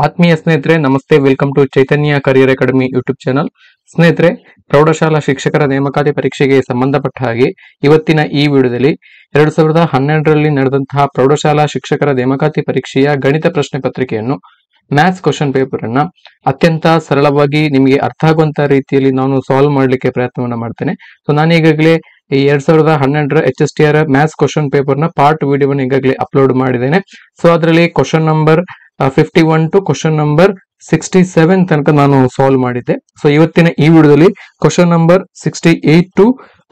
ಆತ್ಮೀಯ ಸ್ನೇಹಿತರೆ ನಮಸ್ತೆ, welcome to Chaitanya career academy YouTube channel. ಸ್ನೇಹಿತರೆ, ಪ್ರೌಢಶಾಲಾ ಶಿಕ್ಷಕರ ನೇಮಕಾತಿ ಪರೀಕ್ಷೆಗೆ ಸಂಬಂಧಪಟ್ಟ ಹಾಗೆ ಇವತ್ತಿನ ಈ ವಿಡಿಯೋದಲ್ಲಿ 2012ರಲ್ಲಿ ನಡೆದಂತಹ ಪ್ರೌಢಶಾಲಾ ಶಿಕ್ಷಕರ ನೇಮಕಾತಿ ಪರೀಕ್ಷೆಯ ಗಣಿತ ಪ್ರಶ್ನೆ ಪತ್ರಿಕೆಯನ್ನು ಮ್ಯಾಥ್ಸ್ ಕ್ವಶನ್ ಪೇಪರ್ ಅನ್ನ ಅತ್ಯಂತ ಸರಳವಾಗಿ ನಿಮಗೆ ಅರ್ಥ ಆಗುವಂತ ರೀತಿಯಲ್ಲಿ ನಾನು ಸಾಲ್ವ್ ಮಾಡಲಿಕ್ಕೆ ಪ್ರಯತ್ನವನ್ನ ಮಾಡ್ತೇನೆ. ಸೊ ನಾನು ಈಗಾಗಲೇ ಈ 2012ರ HSTR ಮ್ಯಾಥ್ಸ್ ಕ್ವಶನ್ ಪೇಪರ್ ನ ಪಾರ್ಟ್ ವಿಡಿಯೋವನ್ನು ಈಗಾಗಲೇ ಅಪ್ಲೋಡ್ ಮಾಡಿದ್ದೇನೆ. ಸೊ ಅದರಲ್ಲಿ question number 51 to question number 67 ತನಕ ನಾನು ಸಾಲ್ವ್ ಮಾಡಿದ್ದೆ. ಸೊ ಇವತ್ತಿನ ಈ ವಿಡಿಯೋದಲ್ಲಿ question number 68 to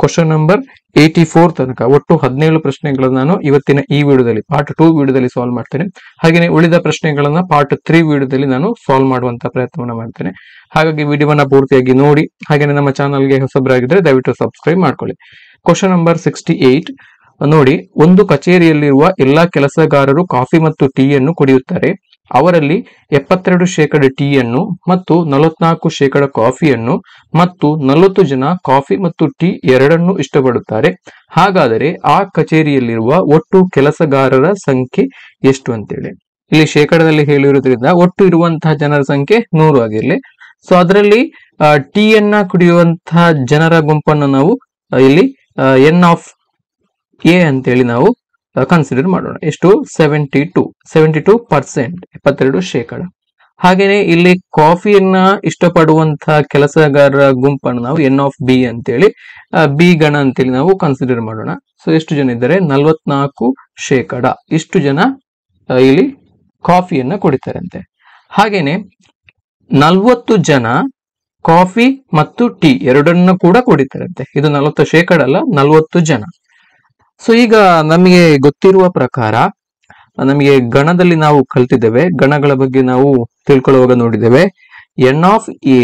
question number 84 ತನಕ ಒಟ್ಟು 17 ಪ್ರಶ್ನೆಗಳನ್ನು ನಾನು ಇವತ್ತಿನ ಈ ವಿಡಿಯೋದಲ್ಲಿ ಪಾರ್ಟ್ 2 ವಿಡಿಯೋದಲ್ಲಿ ಸಾಲ್ವ್ ಮಾಡ್ತೇನೆ. ಹಾಗೆಯೇ ಉಳಿದ ಪ್ರಶ್ನೆಗಳನ್ನ ಪಾರ್ಟ್ 3 ವಿಡಿಯೋದಲ್ಲಿ ನಾನು ಸಾಲ್ವ್ ಮಾಡುವಂತ ಪ್ರಯತ್ನವನ್ನ ಮಾಡ್ತೇನೆ. ಹಾಗಾಗಿ ವಿಡಿಯೋವನ್ನ ಪೂರ್ತಿಯಾಗಿ ನೋಡಿ. ಹಾಗೆಯೇ ನಮ್ಮ ಚಾನಲ್ಗೆ ಹೊಸಬರಾಗಿದ್ರೆ ದಯವಿಟ್ಟು ಸಬ್ಸ್ಕ್ರೈಬ್ ಮಾಡ್ಕೊಳ್ಳಿ. ಕ್ವಶನ್ ನಂಬರ್ 68 ನೋಡಿ, ಒಂದು ಕಚೇರಿಯಲ್ಲಿರುವ ಎಲ್ಲಾ ಕೆಲಸಗಾರರು ಕಾಫಿ ಮತ್ತು ಟೀಯನ್ನು ಕುಡಿಯುತ್ತಾರೆ. ಅವರಲ್ಲಿ 72% ಟೀಯನ್ನು ಮತ್ತು 44% ಕಾಫಿಯನ್ನು ಮತ್ತು 40 ಜನ ಕಾಫಿ ಮತ್ತು ಟೀ ಎರಡನ್ನೂ ಇಷ್ಟಪಡುತ್ತಾರೆ. ಹಾಗಾದರೆ ಆ ಕಚೇರಿಯಲ್ಲಿರುವ ಒಟ್ಟು ಕೆಲಸಗಾರರ ಸಂಖ್ಯೆ ಎಷ್ಟು ಅಂತೇಳಿ ಇಲ್ಲಿ ಶೇಕಡದಲ್ಲಿ ಹೇಳಿರುವುದರಿಂದ ಒಟ್ಟು ಇರುವಂತಹ ಜನರ ಸಂಖ್ಯೆ 100 ಆಗಿರ್ಲಿ. ಸೊ ಅದರಲ್ಲಿ ಟೀಯನ್ನ ಕುಡಿಯುವಂತಹ ಜನರ ಗುಂಪನ್ನು ನಾವು ಇಲ್ಲಿ ಎನ್ ಆಫ್ ಎ ಅಂತೇಳಿ ನಾವು ಕನ್ಸಿಡರ್ ಮಾಡೋಣ. ಎಷ್ಟು? 72%, 72%. ಹಾಗೇನೆ ಇಲ್ಲಿ ಕಾಫಿಯನ್ನ ಇಷ್ಟಪಡುವಂತಹ ಕೆಲಸಗಾರರ ಗುಂಪನ್ನು ನಾವು ಎನ್ ಆಫ್ ಬಿ ಅಂತೇಳಿ ಬಿ ಗಣ ಅಂತೇಳಿ ನಾವು ಕನ್ಸಿಡರ್ ಮಾಡೋಣ. ಸೊ ಎಷ್ಟು ಜನ ಇದ್ದಾರೆ? 44%. ಇಷ್ಟು ಜನ ಇಲ್ಲಿ ಕಾಫಿಯನ್ನ ಕುಡಿತಾರಂತೆ. ಹಾಗೇನೆ 40 ಜನ ಕಾಫಿ ಮತ್ತು ಟೀ ಎರಡನ್ನ ಕೂಡ ಕುಡಿತಾರಂತೆ. ಇದು 40% ಅಲ್ಲ, 40 ಜನ. ಸೊ ಈಗ ನಮಗೆ ಗೊತ್ತಿರುವ ಪ್ರಕಾರ ನಮಗೆ ಗಣದಲ್ಲಿ ನಾವು ಕಲ್ತಿದ್ದೇವೆ, ಗಣಗಳ ಬಗ್ಗೆ ನಾವು ತಿಳ್ಕೊಳ್ಳುವಾಗ ನೋಡಿದ್ದೇವೆ. N of A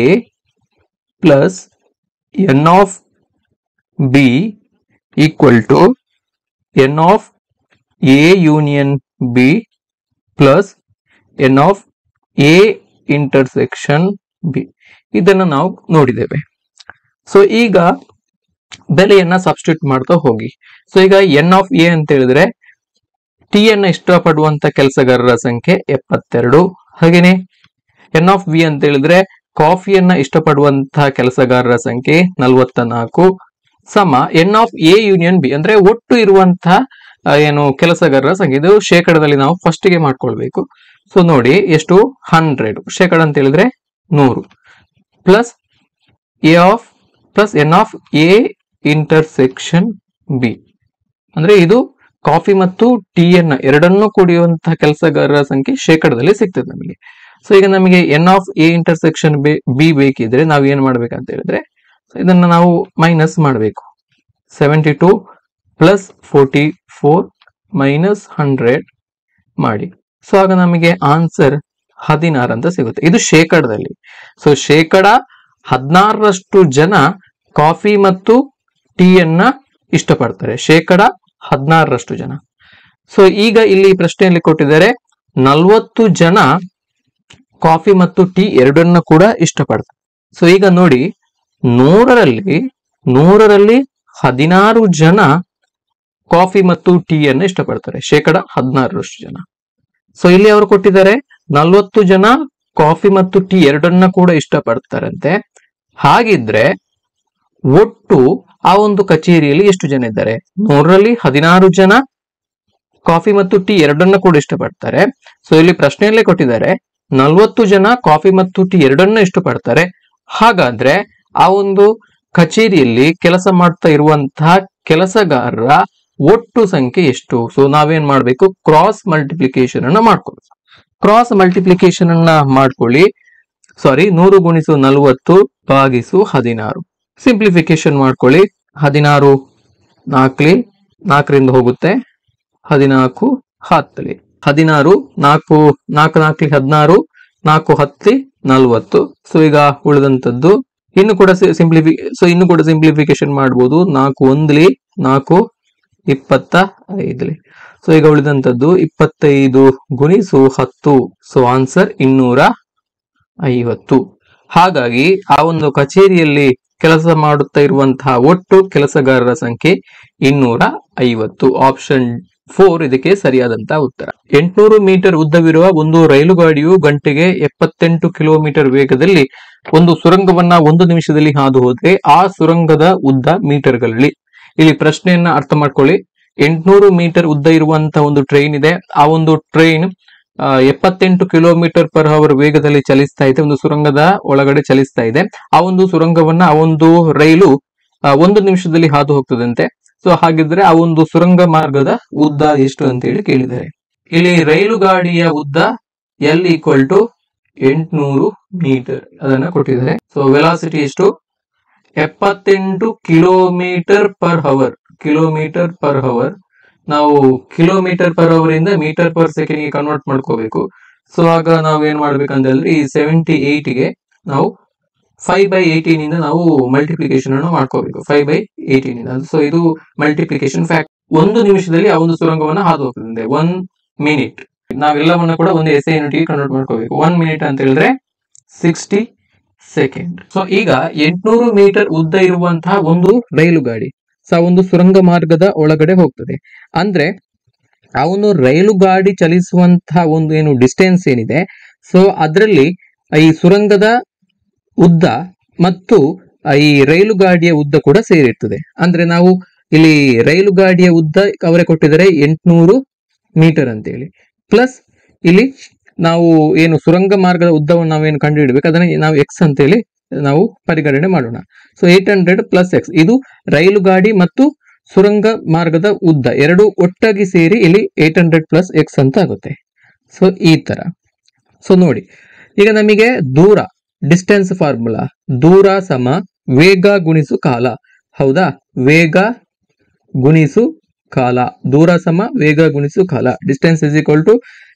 plus n of B equal to n of A union B plus n of A intersection B. ಇದನ್ನು ನಾವು ನೋಡಿದ್ದೇವೆ. ಸೊ ಈಗ ಬೆಲೆಯನ್ನ ಸಬ್ಸ್ಟಿಟ್ಯೂಟ್ ಮಾಡ್ತಾ ಹೋಗಿ. ಸೊ ಈಗ ಎನ್ ಆಫ್ ಎ ಅಂತ ಹೇಳಿದ್ರೆ ಟಿ ಅನ್ನ ಇಷ್ಟಪಡುವಂತ ಕೆಲಸಗಾರರ ಸಂಖ್ಯೆ 72. ಹಾಗೇನೆ ಎನ್ ಆಫ್ ಬಿ ಅಂತ ಹೇಳಿದ್ರೆ ಕಾಫಿಯನ್ನ ಇಷ್ಟಪಡುವಂತಹ ಕೆಲಸಗಾರರ ಸಂಖ್ಯೆ 44 ಸಮ N of A union B ಅಂದ್ರೆ ಒಟ್ಟು ಇರುವಂತಹ ಏನು ಕೆಲಸಗಾರರ ಸಂಖ್ಯೆ. ಇದು ಶೇಕಡದಲ್ಲಿ ನಾವು ಫಸ್ಟ್ ಗೆ ಮಾಡ್ಕೊಳ್ಬೇಕು. ಸೊ ನೋಡಿ ಎಷ್ಟು? 100 ಶೇಕಡ ಅಂತ ಹೇಳಿದ್ರೆ 100 plus A of plus n of A intersection B ಅಂದ್ರೆ ಇದು ಕಾಫಿ ಮತ್ತು ಟೀಯನ್ನ ಎರಡನ್ನೂ ಕುಡಿಯುವಂತಹ ಕೆಲಸಗಾರರ ಸಂಖ್ಯೆ ಶೇಕಡದಲ್ಲಿ ಸಿಗ್ತದೆ ನಮಗೆ. ಸೊ ಈಗ ನಮಗೆ N of A intersection B ಬೇಕಿದ್ರೆ ನಾವು ಏನ್ ಮಾಡ್ಬೇಕಂತ ಹೇಳಿದ್ರೆ ಇದನ್ನ ನಾವು ಮೈನಸ್ ಮಾಡಬೇಕು. 72 ಪ್ಲಸ್ 44 ಮೈನಸ್ 100 ಮಾಡಿ. ಸೊ ಆಗ ನಮಗೆ ಆನ್ಸರ್ 16 ಅಂತ ಸಿಗುತ್ತೆ. ಇದು ಶೇಕಡದಲ್ಲಿ. ಸೊ ಶೇಕಡ 16ರಷ್ಟು ಜನ ಕಾಫಿ ಮತ್ತು ಟೀಯನ್ನ ಇಷ್ಟಪಡ್ತಾರೆ. ಶೇಕಡ 16ರಷ್ಟು ಜನ. ಸೊ ಈಗ ಇಲ್ಲಿ ಪ್ರಶ್ನೆಯಲ್ಲಿ ಕೊಟ್ಟಿದ್ದಾರೆ 40 ಜನ ಕಾಫಿ ಮತ್ತು ಟೀ ಎರಡನ್ನ ಕೂಡ ಇಷ್ಟಪಡ್ತಾರೆ. ಸೊ ಈಗ ನೋಡಿ, 100ರಲ್ಲಿ 16 ಜನ ಕಾಫಿ ಮತ್ತು ಟೀಯನ್ನ ಇಷ್ಟಪಡ್ತಾರೆ. ಶೇಕಡ 16ರಷ್ಟು ಜನ. ಸೊ ಇಲ್ಲಿ ಅವರು ಕೊಟ್ಟಿದ್ದಾರೆ 40 ಜನ ಕಾಫಿ ಮತ್ತು ಟೀ ಎರಡನ್ನ ಕೂಡ ಇಷ್ಟಪಡ್ತಾರಂತೆ. ಹಾಗಿದ್ರೆ ಒಟ್ಟು ಆ ಒಂದು ಕಚೇರಿಯಲ್ಲಿ ಎಷ್ಟು ಜನ ಇದ್ದಾರೆ? 100ರಲ್ಲಿ 16 ಜನ ಕಾಫಿ ಮತ್ತು ಟೀ ಎರಡನ್ನ ಕೂಡ ಇಷ್ಟಪಡ್ತಾರೆ. ಸೊ ಇಲ್ಲಿ ಪ್ರಶ್ನೆಯಲ್ಲೇ ಕೊಟ್ಟಿದ್ದಾರೆ 40 ಜನ ಕಾಫಿ ಮತ್ತು ಟೀ ಎರಡನ್ನ ಇಷ್ಟಪಡ್ತಾರೆ. ಹಾಗಾದ್ರೆ ಆ ಒಂದು ಕಚೇರಿಯಲ್ಲಿ ಕೆಲಸ ಮಾಡ್ತಾ ಇರುವಂತಹ ಕೆಲಸಗಾರರ ಒಟ್ಟು ಸಂಖ್ಯೆ ಎಷ್ಟು? ಸೊ ನಾವೇನ್ ಮಾಡ್ಬೇಕು? ಕ್ರಾಸ್ ಮಲ್ಟಿಪ್ಲಿಕೇಶನ್ ಅನ್ನ ಮಾಡ್ಕೊಳ್ಬೇಕು. ಕ್ರಾಸ್ ಮಲ್ಟಿಪ್ಲಿಕೇಶನ್ ಅನ್ನ ಮಾಡ್ಕೊಳ್ಳಿ. 100 ಗುಣಿಸು 40 ಭಾಗಿಸು 16. ಸಿಂಪ್ಲಿಫಿಕೇಶನ್ ಮಾಡ್ಕೊಳ್ಳಿ. 16 4ರಿಂದ ಹೋಗುತ್ತೆ, 14 10. 16 4 4 16 4 10 40. ಸೊ ಈಗ ಉಳಿದಂತದ್ದು ಇನ್ನು ಕೂಡ ಸಿಂಪ್ಲಿಫಿಕೇಶನ್ ಮಾಡಬಹುದು. 4 1 4 25. ಸೊ ಈಗ ಉಳಿದಂತದ್ದು 25 ಗುಣಿಸು 10. So answer 250. ಹಾಗಾಗಿ ಆ ಒಂದು ಕಚೇರಿಯಲ್ಲಿ ಕೆಲಸ ಮಾಡುತ್ತಾ ಇರುವಂತಹ ಒಟ್ಟು ಕೆಲಸಗಾರರ ಸಂಖ್ಯೆ 250. ಆಪ್ಷನ್ 4 ಇದಕ್ಕೆ ಸರಿಯಾದಂತಹ ಉತ್ತರ. 800 ಮೀಟರ್ ಉದ್ದವಿರುವ ಒಂದು ರೈಲು ಗಾಡಿಯು ಗಂಟೆಗೆ 78 ಕಿಲೋಮೀಟರ್ ವೇಗದಲ್ಲಿ ಒಂದು ಸುರಂಗವನ್ನ 1 ನಿಮಿಷದಲ್ಲಿ ಹಾದು ಹೋದ್ರೆ ಆ ಸುರಂಗದ ಉದ್ದ ಮೀಟರ್ಗಳಲ್ಲಿ. ಇಲ್ಲಿ ಪ್ರಶ್ನೆಯನ್ನ ಅರ್ಥ ಮಾಡ್ಕೊಳ್ಳಿ. 800 ಮೀಟರ್ ಉದ್ದ ಇರುವಂತಹ ಒಂದು ಟ್ರೈನ್ ಇದೆ. ಆ ಒಂದು ಟ್ರೈನ್ 78 ಕಿಲೋಮೀಟರ್ ಪರ್ ಅವರ್ ವೇಗದಲ್ಲಿ ಚಲಿಸ್ತಾ ಇದೆ, ಒಂದು ಸುರಂಗದ ಒಳಗಡೆ ಚಲಿಸ್ತಾ ಇದೆ. ಆ ಒಂದು ಸುರಂಗವನ್ನ ಆ ಒಂದು ರೈಲು 1 ನಿಮಿಷದಲ್ಲಿ ಹಾದು ಹೋಗ್ತದಂತೆ. ಸೊ ಹಾಗಿದ್ರೆ ಆ ಒಂದು ಸುರಂಗ ಮಾರ್ಗದ ಉದ್ದ ಎಷ್ಟು ಅಂತ ಹೇಳಿ ಕೇಳಿದ್ದಾರೆ. ಇಲ್ಲಿ ರೈಲು ಗಾಡಿಯ ಉದ್ದ L = 800 ಮೀಟರ್ ಅದನ್ನ ಕೊಟ್ಟಿದ್ದಾರೆ. ಸೊ ವೆಲಾಸಿಟಿ ಎಷ್ಟು? 78 ಕಿಲೋಮೀಟರ್ ಪರ್ ಅವರ್. ನಾವು ಕಿಲೋಮೀಟರ್ ಪರ್ ಅವರ್ ಇಂದ ಮೀಟರ್ ಪರ್ ಸೆಕೆಂಡ್ ಗೆ ಕನ್ವರ್ಟ್ ಮಾಡ್ಕೋಬೇಕು. ಸೊ ಆಗ ನಾವು ಏನ್ ಮಾಡ್ಬೇಕಂತ ಹೇಳಿದ್ರೆ ಈ 78 ಗೆ ನಾವು 5/18 ಇಂದ ನಾವು ಮಲ್ಟಿಪ್ಲಿಕೇಶನ್ ಅನ್ನು ಮಾಡ್ಕೋಬೇಕು. 5/18 ಇಂದ. ಸೊ ಇದು ಮಲ್ಟಿಪ್ಲಿಕೇಶನ್ ಫ್ಯಾಕ್ಟ್. 1 ನಿಮಿಷದಲ್ಲಿ ಆ ಒಂದು ಸುರಂಗವನ್ನ ಹಾದು ಹೋಗ್ತದೆ. 1 ಮಿನಿಟ್ ನಾವೆಲ್ಲವನ್ನ ಕೂಡ ಒಂದು SI ಯೂನಿಟ್ ಗೆ ಕನ್ವರ್ಟ್ ಮಾಡ್ಕೋಬೇಕು. 1 ಮಿನಿಟ್ ಅಂತ ಹೇಳಿದ್ರೆ 60 ಸೆಕೆಂಡ್. ಸೊ ಈಗ 800 ಮೀಟರ್ ಉದ್ದ ಇರುವಂತಹ ಒಂದು ರೈಲು ಗಾಡಿ ಒಂದು ಸುರಂಗ ಮಾರ್ಗದ ಒಳಗಡೆ ಹೋಗ್ತದೆ. ಅಂದ್ರೆ ಆ ಒಂದು ರೈಲು ಗಾಡಿ ಚಲಿಸುವಂತಹ ಒಂದು ಏನು ಡಿಸ್ಟೆನ್ಸ್ ಏನಿದೆ, ಸೊ ಅದರಲ್ಲಿ ಈ ಸುರಂಗದ ಉದ್ದ ಮತ್ತು ಈ ರೈಲು ಗಾಡಿಯ ಉದ್ದ ಕೂಡ ಸೇರಿರ್ತದೆ. ಅಂದ್ರೆ ನಾವು ಇಲ್ಲಿ ರೈಲು ಗಾಡಿಯ ಉದ್ದ ಅವರೇ ಕೊಟ್ಟಿದ್ದಾರೆ 800 ಮೀಟರ್ ಅಂತ ಹೇಳಿ, ಪ್ಲಸ್ ಇಲ್ಲಿ ನಾವು ಏನು ಸುರಂಗ ಮಾರ್ಗದ ಉದ್ದವನ್ನು ನಾವೇನು ಕಂಡು ಹಿಡಬೇಕು ಅದನ್ನ ನಾವು ಎಕ್ಸ್ ಅಂತ ಹೇಳಿ ನಾವು ಪರಿಗಣನೆ ಮಾಡೋಣ. ಸೊ 800 ಪ್ಲಸ್ ಎಕ್ಸ್, ಇದು ರೈಲು ಗಾಡಿ ಮತ್ತು ಸುರಂಗ ಮಾರ್ಗದ ಉದ್ದ ಎರಡು ಒಟ್ಟಾಗಿ ಸೇರಿ ಇಲ್ಲಿ 800 ಪ್ಲಸ್ ಎಕ್ಸ್ ಅಂತ ಆಗುತ್ತೆ. ಸೊ ಈ ತರ. ಸೊ ನೋಡಿ, ಈಗ ನಮಗೆ ದೂರ, ಡಿಸ್ಟೆನ್ಸ್ ಫಾರ್ಮುಲಾ, ದೂರ ಸಮ ವೇಗ ಗುಣಿಸು ಕಾಲ. ಹೌದಾ? ವೇಗ ಗುಣಿಸು ಕಾಲ. ದೂರ ಸಮ ವೇಗ ಗುಣಿಸು ಕಾಲ. Distance is equal to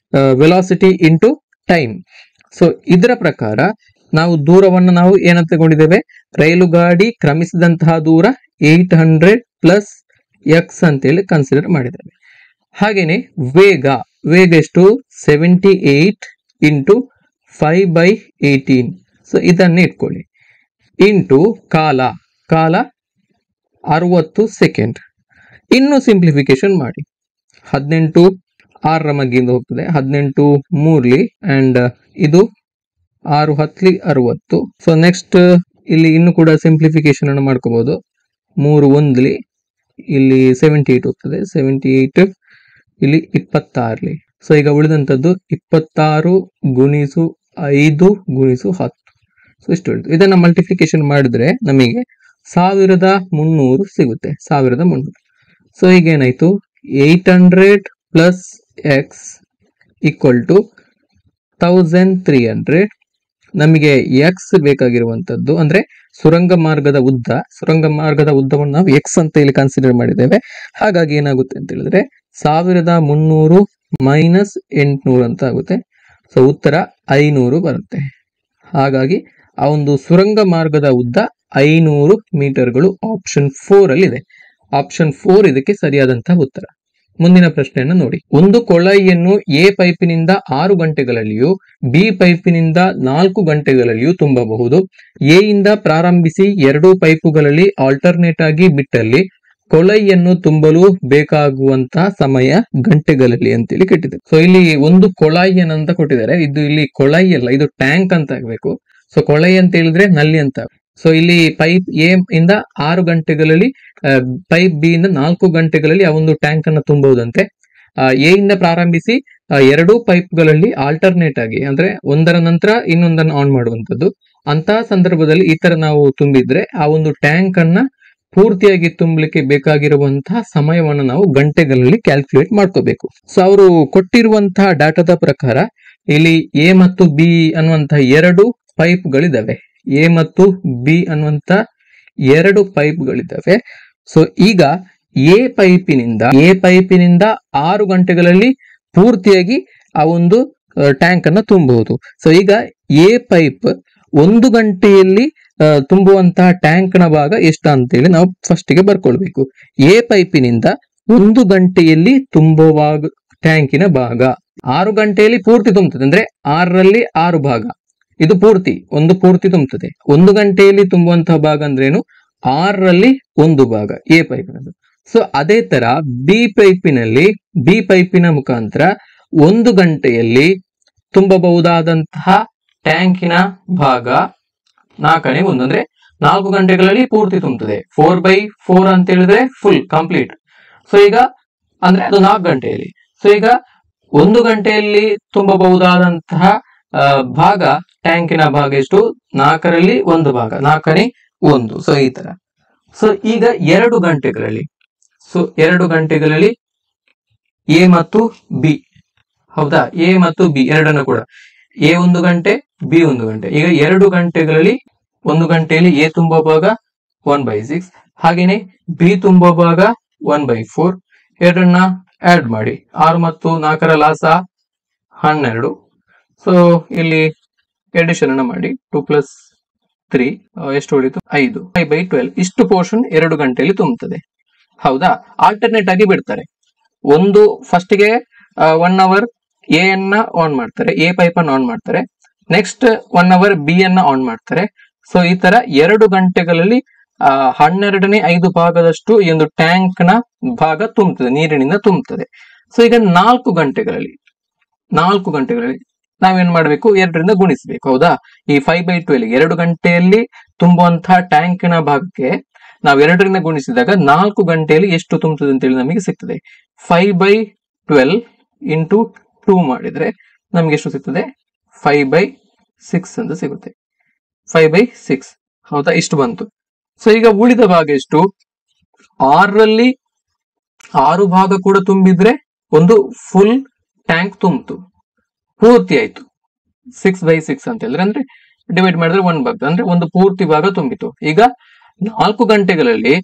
velocity into time. So ಇದರ ಪ್ರಕಾರ ನಾವು ದೂರವನ್ನು ನಾವು ಏನಂತ ತಗೊಂಡಿದ್ದೇವೆ? ರೈಲು ಗಾಡಿ ಕ್ರಮಿಸಿದಂತಹ ದೂರ 800 ಪ್ಲಸ್ ಎಕ್ಸ್ ಅಂತೇಳಿ ಕನ್ಸಿಡರ್ ಮಾಡಿದ್ದೇವೆ. ಹಾಗೇನೆ ವೇಗ ಎಷ್ಟು? 78 ಇಂಟು 5/18. ಸೊ ಇದನ್ನೇ ಇಟ್ಕೊಳ್ಳಿ. ಇಂಟು ಕಾಲ 60 ಸೆಕೆಂಡ್. ಇನ್ನು ಸಿಂಪ್ಲಿಫಿಕೇಶನ್ ಮಾಡಿ. 18 6ರ ಮಗ್ಗಿಂದ ಹೋಗ್ತದೆ, 18 3ಲಿ ಅಂಡ್ ಇದು 6 10ಲಿ 60. ಸೊ ನೆಕ್ಸ್ಟ್ ಇಲ್ಲಿ ಇನ್ನು ಕೂಡ ಸಿಂಪ್ಲಿಫಿಕೇಶನ್ ಅನ್ನು ಮಾಡ್ಕೋಬಹುದು. 3 1ಲಿ ಇಲ್ಲಿ 78 ಹೋಗ್ತದೆ, 78 ಇಲ್ಲಿ 26ಲಿ. ಸೊ ಈಗ ಉಳಿದಂತದ್ದು 26 ಗುಣಿಸು 5 ಗುಣಿಸು 10. ಸೊ ಇಷ್ಟು ಉಳಿದು. ಇದನ್ನ ಮಲ್ಟಿಪ್ಲಿಕೇಶನ್ ಮಾಡಿದ್ರೆ ನಮಗೆ 1300 ಸಿಗುತ್ತೆ. 1300. ಸೊ ಈಗ ಏನಾಯ್ತು? 800 ಪ್ಲಸ್ ಎಕ್ಸ್ ಈಕ್ವಲ್ ಟು 1300. ನಮಗೆ ಎಕ್ಸ್ ಬೇಕಾಗಿರುವಂತದ್ದು ಅಂದ್ರೆ ಸುರಂಗ ಮಾರ್ಗದ ಉದ್ದವನ್ನು ನಾವು ಎಕ್ಸ್ ಅಂತ ಇಲ್ಲಿ ಕನ್ಸಿಡರ್ ಮಾಡಿದ್ದೇವೆ. ಹಾಗಾಗಿ ಏನಾಗುತ್ತೆ ಅಂತ ಹೇಳಿದ್ರೆ 1300 ಮೈನಸ್ 800 ಅಂತ ಆಗುತ್ತೆ. ಸೊ ಉತ್ತರ 500 ಬರುತ್ತೆ. ಹಾಗಾಗಿ ಆ ಒಂದು ಸುರಂಗ ಮಾರ್ಗದ ಉದ್ದ 500 ಮೀಟರ್ಗಳು. ಆಪ್ಷನ್ 4 ಅಲ್ಲಿ ಇದೆ. ಆಪ್ಷನ್ 4 ಇದಕ್ಕೆ ಸರಿಯಾದಂತಹ ಉತ್ತರ. ಮುಂದಿನ ಪ್ರಶ್ನೆಯನ್ನು ನೋಡಿ. ಒಂದು ಕೊಳಾಯಿಯನ್ನು ಎ ಪೈಪಿನಿಂದ 6 ಗಂಟೆಗಳಲ್ಲಿಯೂ ಬಿ ಪೈಪಿನಿಂದ 4 ಗಂಟೆಗಳಲ್ಲಿಯೂ ತುಂಬಬಹುದು. ಎ ಇಂದ ಪ್ರಾರಂಭಿಸಿ 2 ಪೈಪುಗಳಲ್ಲಿ ಆಲ್ಟರ್ನೇಟ್ ಆಗಿ ಬಿಟ್ಟಲ್ಲಿ ಕೊಳಾಯಿಯನ್ನು ತುಂಬಲು ಬೇಕಾಗುವಂತಹ ಸಮಯ ಗಂಟೆಗಳಲ್ಲಿ ಅಂತೇಳಿ ಕೆಟ್ಟಿದೆ. ಸೊ ಇಲ್ಲಿ ಒಂದು ಕೊಳಾಯಿಯನ್ನು ಅಂತ ಕೊಟ್ಟಿದ್ದಾರೆ. ಇದು ಇಲ್ಲಿ ಕೊಳಾಯಿ ಅಲ್ಲ, ಇದು ಟ್ಯಾಂಕ್ ಅಂತ ಆಗ್ಬೇಕು. ಸೊ ಕೊಳಾಯಿ ಅಂತ ಹೇಳಿದ್ರೆ ನಲ್ಲಿ ಅಂತ. ಸೊ ಇಲ್ಲಿ ಪೈಪ್ ಎ ಇಂದ 6 ಗಂಟೆಗಳಲ್ಲಿ, ಪೈಪ್ ಬಿ ಇಂದ 4 ಗಂಟೆಗಳಲ್ಲಿ ಆ ಒಂದು ಟ್ಯಾಂಕ್ ಅನ್ನು ತುಂಬಬಹುದಂತೆ. ಎ ಇಂದ ಪ್ರಾರಂಭಿಸಿ 2 ಪೈಪ್ಗಳಲ್ಲಿ ಆಲ್ಟರ್ನೇಟ್ ಆಗಿ ಅಂದ್ರೆ ಒಂದರ ನಂತರ ಇನ್ನೊಂದನ್ನು ಆನ್ ಮಾಡುವಂತದ್ದು. ಅಂತಹ ಸಂದರ್ಭದಲ್ಲಿ ಈ ತರ ನಾವು ತುಂಬಿದ್ರೆ ಆ ಒಂದು ಟ್ಯಾಂಕ್ ಅನ್ನ ಪೂರ್ತಿಯಾಗಿ ತುಂಬಲಿಕ್ಕೆ ಬೇಕಾಗಿರುವಂತಹ ಸಮಯವನ್ನು ನಾವು ಗಂಟೆಗಳಲ್ಲಿ ಕ್ಯಾಲ್ಕುಲೇಟ್ ಮಾಡ್ಕೋಬೇಕು. ಸೊ ಅವರು ಕೊಟ್ಟಿರುವಂತಹ ಡಾಟಾದ ಪ್ರಕಾರ ಇಲ್ಲಿ ಎ ಮತ್ತು ಬಿ ಅನ್ನುವಂತಹ 2 ಪೈಪ್ಗಳಿದಾವೆ. ಎ ಮತ್ತು ಬಿ ಅನ್ನುವಂತ 2 ಪೈಪ್ಗಳಿದ್ದಾವೆ. ಸೊ ಈಗ ಎ ಪೈಪಿನಿಂದ 6 ಗಂಟೆಗಳಲ್ಲಿ ಪೂರ್ತಿಯಾಗಿ ಆ ಒಂದು ಟ್ಯಾಂಕ್ ಅನ್ನ ತುಂಬಬಹುದು. ಸೊ ಈಗ ಎ ಪೈಪ್ 1 ಗಂಟೆಯಲ್ಲಿ ತುಂಬುವಂತಹ ಟ್ಯಾಂಕ್ ನ ಭಾಗ ಎಷ್ಟು ಅಂತೇಳಿ ನಾವು ಫಸ್ಟ್ ಗೆ ಬರ್ಕೊಳ್ಬೇಕು. ಎ ಪೈಪಿನಿಂದ 1 ಗಂಟೆಯಲ್ಲಿ ತುಂಬುವಾಗ ಟ್ಯಾಂಕಿನ ಭಾಗ 6 ಗಂಟೆಯಲ್ಲಿ ಪೂರ್ತಿ ತುಂಬುತ್ತದೆ. ಅಂದ್ರೆ 6ರಲ್ಲಿ 6 ಭಾಗ ಇದು ಒಂದು ಪೂರ್ತಿ ತುಂಬುತ್ತದೆ. 1 ಗಂಟೆಯಲ್ಲಿ ತುಂಬುವಂತಹ ಭಾಗ ಅಂದ್ರೇನು? 6ರಲ್ಲಿ 1 ಭಾಗ ಎ ಪೈಪ್. ಸೊ ಅದೇ ತರ ಬಿ ಪೈಪಿನ ಮುಖಾಂತರ 1 ಗಂಟೆಯಲ್ಲಿ ತುಂಬಬಹುದಾದಂತಹ ಟ್ಯಾಂಕಿನ ಭಾಗ 4/1 ಅಂದ್ರೆ 4 ಗಂಟೆಗಳಲ್ಲಿ ಪೂರ್ತಿ ತುಂಬುತ್ತದೆ. 4/4 ಅಂತ ಹೇಳಿದ್ರೆ ಫುಲ್ ಕಂಪ್ಲೀಟ್. ಸೊ ಈಗ ಅಂದ್ರೆ ಅದು 4 ಗಂಟೆಯಲ್ಲಿ. ಸೊ ಈಗ 1 ಗಂಟೆಯಲ್ಲಿ ತುಂಬಬಹುದಾದಂತಹ ಭಾಗ ಟ್ಯಾಂಕಿನ ಭಾಗ ಎಷ್ಟು? 4ರಲ್ಲಿ 1 ಭಾಗ, 4/1. ಸೊ ಈ ತರ. ಸೊ ಈಗ 2 ಗಂಟೆಗಳಲ್ಲಿ, ಸೊ 2 ಗಂಟೆಗಳಲ್ಲಿ ಎ ಮತ್ತು ಬಿ, ಹೌದಾ? ಎ ಮತ್ತು ಬಿ ಎರಡನ್ನು ಕೂಡ, ಎ 1 ಗಂಟೆ, ಬಿ 1 ಗಂಟೆ. ಈಗ 2 ಗಂಟೆಗಳಲ್ಲಿ 1 ಗಂಟೆಯಲ್ಲಿ ಎ ತುಂಬೋ ಭಾಗ 1/6, ಹಾಗೇನೆ ಬಿ ತುಂಬೋ ಭಾಗ 1/4. ಎರಡನ್ನ ಆಡ್ ಮಾಡಿ, 6 ಮತ್ತು 4ರ ಲಾಸ 12. ಸೊ ಇಲ್ಲಿ ಎಡಿಷನ್ ಅನ್ನ ಮಾಡಿ, 2 + 3 ಎಷ್ಟು ಉಳಿತು? 5. 5/12. ಇಷ್ಟು ಪೋರ್ಷನ್ 2 ಗಂಟೆಯಲ್ಲಿ ತುಂಬುತ್ತದೆ, ಹೌದಾ? ಆಲ್ಟರ್ನೇಟ್ ಆಗಿ ಬಿಡ್ತಾರೆ. ಒಂದು ಫಸ್ಟ್ಗೆ 1 ಅವರ್ ಎ ಅನ್ನ ಆನ್ ಮಾಡ್ತಾರೆ, ಎ ಪೈಪ್ ಅನ್ನು ಆನ್ ಮಾಡ್ತಾರೆ. ನೆಕ್ಸ್ಟ್ 1 ಅವರ್ ಬಿ ಅನ್ನ ಆನ್ ಮಾಡ್ತಾರೆ. ಸೊ ಈ ತರ 2 ಗಂಟೆಗಳಲ್ಲಿ 12/5 ಭಾಗದಷ್ಟು ಈ ಒಂದು ಟ್ಯಾಂಕ್ ನ ಭಾಗ ತುಂಬುತ್ತದೆ, ನೀರಿನಿಂದ ತುಂಬುತ್ತದೆ. ಸೊ ಈಗ 4 ಗಂಟೆಗಳಲ್ಲಿ ನಾವೇನ್ ಮಾಡ್ಬೇಕು? 2ರಿಂದ ಗುಣಿಸ್ಬೇಕು, ಹೌದಾ? ಈ 5/12 2 ಗಂಟೆಯಲ್ಲಿ ತುಂಬುವಂತಹ ಟ್ಯಾಂಕಿನ ಭಾಗಕ್ಕೆ ನಾವು 2ರಿಂದ ಗುಣಿಸಿದಾಗ 4 ಗಂಟೆಯಲ್ಲಿ ಎಷ್ಟು ತುಂಬುತ್ತದೆ ಅಂತೇಳಿ ನಮಗೆ ಸಿಗ್ತದೆ. 5/12 ಇಂಟು 2 ಮಾಡಿದ್ರೆ ನಮ್ಗೆ ಎಷ್ಟು ಸಿಗ್ತದೆ? 5/6 ಅಂತ ಸಿಗುತ್ತೆ. 5/6, ಹೌದಾ? ಇಷ್ಟು ಬಂತು. ಸೊ ಈಗ ಉಳಿದ ಭಾಗ ಎಷ್ಟು? 6ರಲ್ಲಿ 6 ಭಾಗ ಕೂಡ ತುಂಬಿದ್ರೆ ಒಂದು ಫುಲ್ ಟ್ಯಾಂಕ್ ತುಂಬಿತು, ಪೂರ್ತಿ ಆಯ್ತು. 6/6 ಅಂತ ಹೇಳಿದ್ರೆ ಅಂದ್ರೆ ಡಿವೈಡ್ ಮಾಡಿದ್ರೆ 1 ಭಾಗ ಅಂದ್ರೆ ಒಂದು ಪೂರ್ತಿ ಭಾಗ ತುಂಬಿತು. ಈಗ 4 ಗಂಟೆಗಳಲ್ಲಿ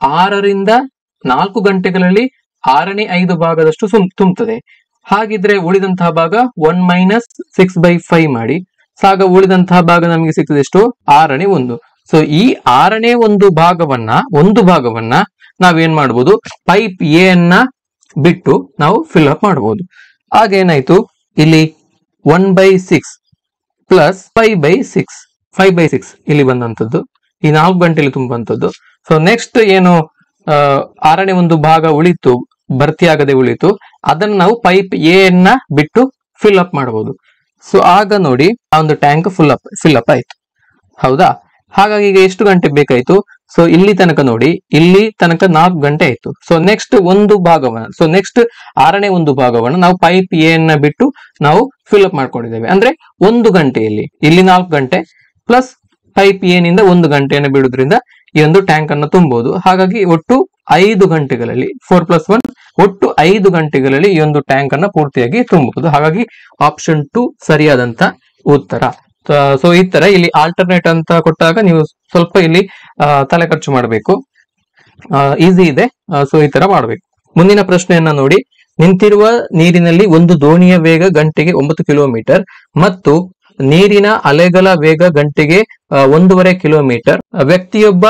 6/5 ಭಾಗದಷ್ಟು ತುಂಬುತ್ತದೆ. ಹಾಗಿದ್ರೆ ಉಳಿದಂತಹ ಭಾಗ 1 - 6/5 ಮಾಡಿ, ಸಾಗ ಉಳಿದಂತಹ ಭಾಗ ನಮಗೆ ಸಿಗ್ತದೆ ಎಷ್ಟು? 6/1. ಸೊ ಈ 6/1 ಭಾಗವನ್ನ ನಾವೇನ್ ಮಾಡ್ಬೋದು? ಪೈಪ್ ಎ ಅನ್ನ ಬಿಟ್ಟು ನಾವು ಫಿಲ್ ಅಪ್ ಮಾಡಬಹುದು. ಆಗೇನಾಯ್ತು? ಇಲ್ಲಿ 1/6 ಪ್ಲಸ್ 5/6 ಇಲ್ಲಿ ಬಂದಂತದ್ದು, ಈ 4 ಗಂಟೆಯಲ್ಲಿ ತುಂಬುವಂತದ್ದು. ಸೊ ನೆಕ್ಸ್ಟ್ ಏನು 6/1 ಭಾಗ ಉಳಿತು, ಭರ್ತಿಯಾಗದೆ ಉಳಿತು, ಅದನ್ನ ನಾವು ಪೈಪ್ ಎ ಅನ್ನ ಬಿಟ್ಟು ಫಿಲ್ ಅಪ್ ಮಾಡಬಹುದು. ಸೊ ಆಗ ನೋಡಿ ಆ ಒಂದು ಟ್ಯಾಂಕ್ ಫಿಲ್ ಅಪ್ ಆಯ್ತು, ಹೌದಾ? ಹಾಗಾಗಿ ಈಗ ಎಷ್ಟು ಗಂಟೆ ಬೇಕಾಯ್ತು? ಸೊ ಇಲ್ಲಿ ತನಕ ನೋಡಿ, ಇಲ್ಲಿ ತನಕ 4 ಗಂಟೆ ಆಯ್ತು. ಸೊ ನೆಕ್ಸ್ಟ್ 6/1 ಭಾಗವನ್ನು ನಾವು ಪೈಪ್ ಎ ಅನ್ನ ಬಿಟ್ಟು ನಾವು ಫಿಲ್ ಅಪ್ ಮಾಡ್ಕೊಂಡಿದ್ದೇವೆ. ಅಂದ್ರೆ 1 ಗಂಟೆಯಲ್ಲಿ ಇಲ್ಲಿ 4 ಗಂಟೆ ಪ್ಲಸ್ ಪೈಪ್ ಎ ನಿಂದ 1 ಗಂಟೆಯನ್ನು ಬಿಡುವುದರಿಂದ ಈ ಒಂದು ಟ್ಯಾಂಕ್ ಅನ್ನು ತುಂಬಬಹುದು. ಹಾಗಾಗಿ ಒಟ್ಟು 5 ಗಂಟೆಗಳಲ್ಲಿ 4+1 ಒಟ್ಟು 5 ಗಂಟೆಗಳಲ್ಲಿ ಈ ಒಂದು ಟ್ಯಾಂಕ್ ಅನ್ನ ಪೂರ್ತಿಯಾಗಿ ತುಂಬಬಹುದು. ಹಾಗಾಗಿ ಆಪ್ಷನ್ 2 ಸರಿಯಾದಂತ ಉತ್ತರ. ಸೊ ಈ ತರ ಇಲ್ಲಿ ಆಲ್ಟರ್ನೇಟ್ ಅಂತ ಕೊಟ್ಟಾಗ ನೀವು ಸ್ವಲ್ಪ ಇಲ್ಲಿ ತಲೆ ಖರ್ಚು ಮಾಡಬೇಕು, ಈಸಿ ಇದೆ. ಸೊ ಈ ತರ ಮಾಡಬೇಕು. ಮುಂದಿನ ಪ್ರಶ್ನೆಯನ್ನ ನೋಡಿ. ನಿಂತಿರುವ ನೀರಿನಲ್ಲಿ ಒಂದು ದೋಣಿಯ ವೇಗ ಗಂಟೆಗೆ 9 ಕಿಲೋಮೀಟರ್ ಮತ್ತು ನೀರಿನ ಅಲೆಗಳ ವೇಗ ಗಂಟೆಗೆ 1.5 ಕಿಲೋಮೀಟರ್. ವ್ಯಕ್ತಿಯೊಬ್ಬ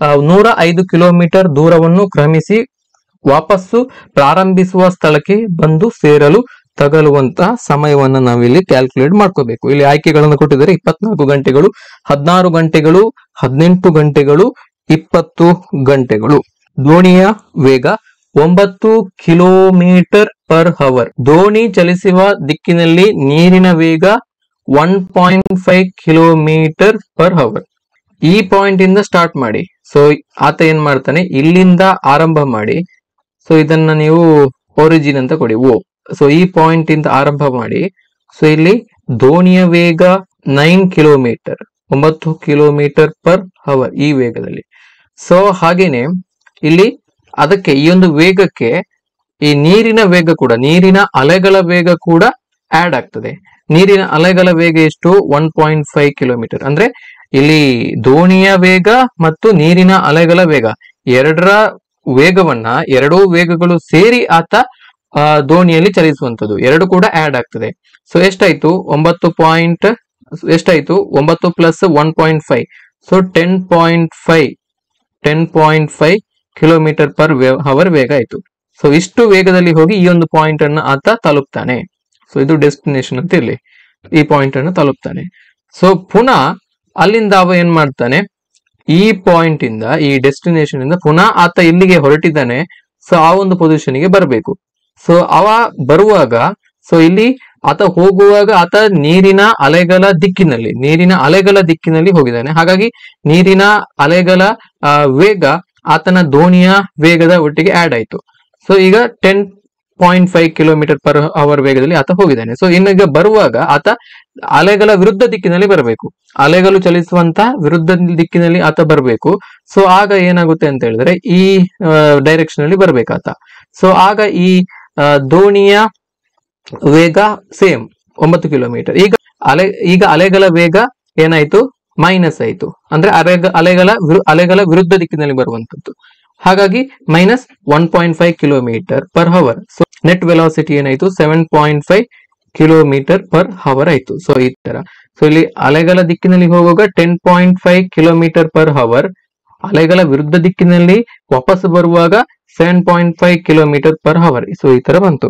105 ಕಿಲೋಮೀಟರ್ ದೂರವನ್ನು ಕ್ರಮಿಸಿ ವಾಪಸ್ಸು ಪ್ರಾರಂಭಿಸುವ ಸ್ಥಳಕ್ಕೆ ಬಂದು ಸೇರಲು ತಗಲುವಂತಹ ಸಮಯವನ್ನ ನಾವಿಲ್ಲಿ ಕ್ಯಾಲ್ಕುಲೇಟ್ ಮಾಡ್ಕೋಬೇಕು. ಇಲ್ಲಿ ಆಯ್ಕೆಗಳನ್ನು ಕೊಟ್ಟಿದ್ದಾರೆ: 24 ಗಂಟೆಗಳು, 16 ಗಂಟೆಗಳು, 18 ಗಂಟೆಗಳು, 20 ಗಂಟೆಗಳು. ದೋಣಿಯ ವೇಗ 9 km/h. ದೋಣಿ ಚಲಿಸುವ ದಿಕ್ಕಿನಲ್ಲಿ ನೀರಿನ ವೇಗ 1.5 km/h. ಈ ಪಾಯಿಂಟ್ ಇಂದ ಸ್ಟಾರ್ಟ್ ಮಾಡಿ. ಸೊ ಆತ ಏನ್ ಮಾಡ್ತಾನೆ, ಇಲ್ಲಿಂದ ಆರಂಭ ಮಾಡಿ. ಸೊ ಇದನ್ನ ನೀವು ಒರಿಜಿನ್ ಅಂತ ಕೊಡಿ, ಓ. ಸೊ ಈ ಪಾಯಿಂಟ್ ಇಂದ ಆರಂಭ ಮಾಡಿ. ಸೊ ಇಲ್ಲಿ ದೋಣಿಯ ವೇಗ 9 ಕಿಲೋಮೀಟರ್, 9 km/h ಈ ವೇಗದಲ್ಲಿ. ಸೊ ಹಾಗೇನೆ ಇಲ್ಲಿ ಅದಕ್ಕೆ ಈ ಒಂದು ವೇಗಕ್ಕೆ ಈ ನೀರಿನ ವೇಗ ಕೂಡ, ನೀರಿನ ಅಲೆಗಳ ವೇಗ ಕೂಡ ಆಡ್ ಆಗ್ತದೆ. ನೀರಿನ ಅಲೆಗಳ ವೇಗ ಎಷ್ಟು? 1.5 ಕಿಲೋಮೀಟರ್. ಅಂದ್ರೆ ಇಲ್ಲಿ ದೋಣಿಯ ವೇಗ ಮತ್ತು ನೀರಿನ ಅಲೆಗಳ ವೇಗ ಎರಡರ ವೇಗವನ್ನ, ಎರಡೂ ವೇಗಗಳು ಸೇರಿ ಆತ ದೋಣಿಯಲ್ಲಿ ಚಲಿಸುವಂತದ್ದು, ಎರಡು ಕೂಡ ಆಡ್ ಆಗ್ತದೆ. ಸೊ ಎಷ್ಟಾಯ್ತು? 9 ಎಷ್ಟಾಯ್ತು? 9 + 1.5, ಸೊ 10.5 km/h ವೇಗ ಆಯ್ತು. ಸೊ ಇಷ್ಟು ವೇಗದಲ್ಲಿ ಹೋಗಿ ಈ ಒಂದು ಪಾಯಿಂಟ್ ಅನ್ನ ಆತ ತಲುಪ್ತಾನೆ. ಸೊ ಇದು ಡೆಸ್ಟಿನೇಷನ್ ಅಂತ ಇರ್ಲಿ, ಈ ಪಾಯಿಂಟ್ ಅನ್ನು ತಲುಪ್ತಾನೆ. ಸೊ ಪುನಃ ಅಲ್ಲಿಂದ ಅವ ಏನ್ ಮಾಡ್ತಾನೆ, ಈ ಪಾಯಿಂಟ್ ಇಂದ, ಈ ಡೆಸ್ಟಿನೇಷನ್ ಇಂದ ಪುನಃ ಆತ ಇಲ್ಲಿಗೆ ಹೊರಟಿದ್ದಾನೆ. ಸೊ ಆ ಒಂದು ಪೊಸಿಷನ್ ಗೆ ಬರಬೇಕು. ಸೊ ಅವ ಬರುವಾಗ, ಸೊ ಇಲ್ಲಿ ಆತ ಹೋಗುವಾಗ ಆತ ನೀರಿನ ಅಲೆಗಳ ದಿಕ್ಕಿನಲ್ಲಿ ಹೋಗಿದ್ದಾನೆ. ಹಾಗಾಗಿ ನೀರಿನ ಅಲೆಗಳ ವೇಗ ಆತನ ದೋಣಿಯ ವೇಗದ ಒಟ್ಟಿಗೆ ಆಡ್ ಆಯ್ತು. ಸೊ ಈಗ 10.5 ಕಿಲೋಮೀಟರ್ ಪರ್ ಅವರ್ ವೇಗದಲ್ಲಿ ಆತ ಹೋಗಿದ್ದಾನೆ. ಸೊ ಇನ್ನೀಗ ಬರುವಾಗ ಆತ ಅಲೆಗಳ ವಿರುದ್ಧ ದಿಕ್ಕಿನಲ್ಲಿ ಬರಬೇಕು. ಅಲೆಗಳು ಚಲಿಸುವಂತ ವಿರುದ್ಧ ದಿಕ್ಕಿನಲ್ಲಿ ಆತ ಬರಬೇಕು. ಸೊ ಆಗ ಏನಾಗುತ್ತೆ ಅಂತ ಹೇಳಿದ್ರೆ ಈ ಡೈರೆಕ್ಷನ್ ಅಲ್ಲಿ ಬರ್ಬೇಕಾತ. ಸೊ ಆಗ ಈ ದೋಣಿಯ ವೇಗ ಸೇಮ್ 9 ಕಿಲೋಮೀಟರ್. ಈಗ ಅಲೆಗಳ ವೇಗ ಏನಾಯ್ತು? ಮೈನಸ್ ಆಯ್ತು. ಅಂದ್ರೆ ಅಲೆಗಳ ವಿರುದ್ಧ ದಿಕ್ಕಿನಲ್ಲಿ ಬರುವಂತದ್ದು. ಹಾಗಾಗಿ minus 1.5 kilometre per hour. So net velocity ಏನಾಯ್ತು? 7.5 ಕಿಲೋಮೀಟರ್ ಪರ್ ಅವರ್ ಆಯ್ತು. ಸೊ ಈ ತರ. ಸೊ ಇಲ್ಲಿ ಅಲೆಗಳ ದಿಕ್ಕಿನಲ್ಲಿ ಹೋಗುವಾಗ 10.5 ಕಿಲೋಮೀಟರ್ ಪರ್ ಅವರ್, ಅಲೆಗಳ ವಿರುದ್ಧ ದಿಕ್ಕಿನಲ್ಲಿ ವಾಪಸ್ ಬರುವಾಗ 7.5 ಕಿಲೋಮೀಟರ್ ಪರ್ ಅವರ್. ಸೊ ಈ ತರ ಬಂತು.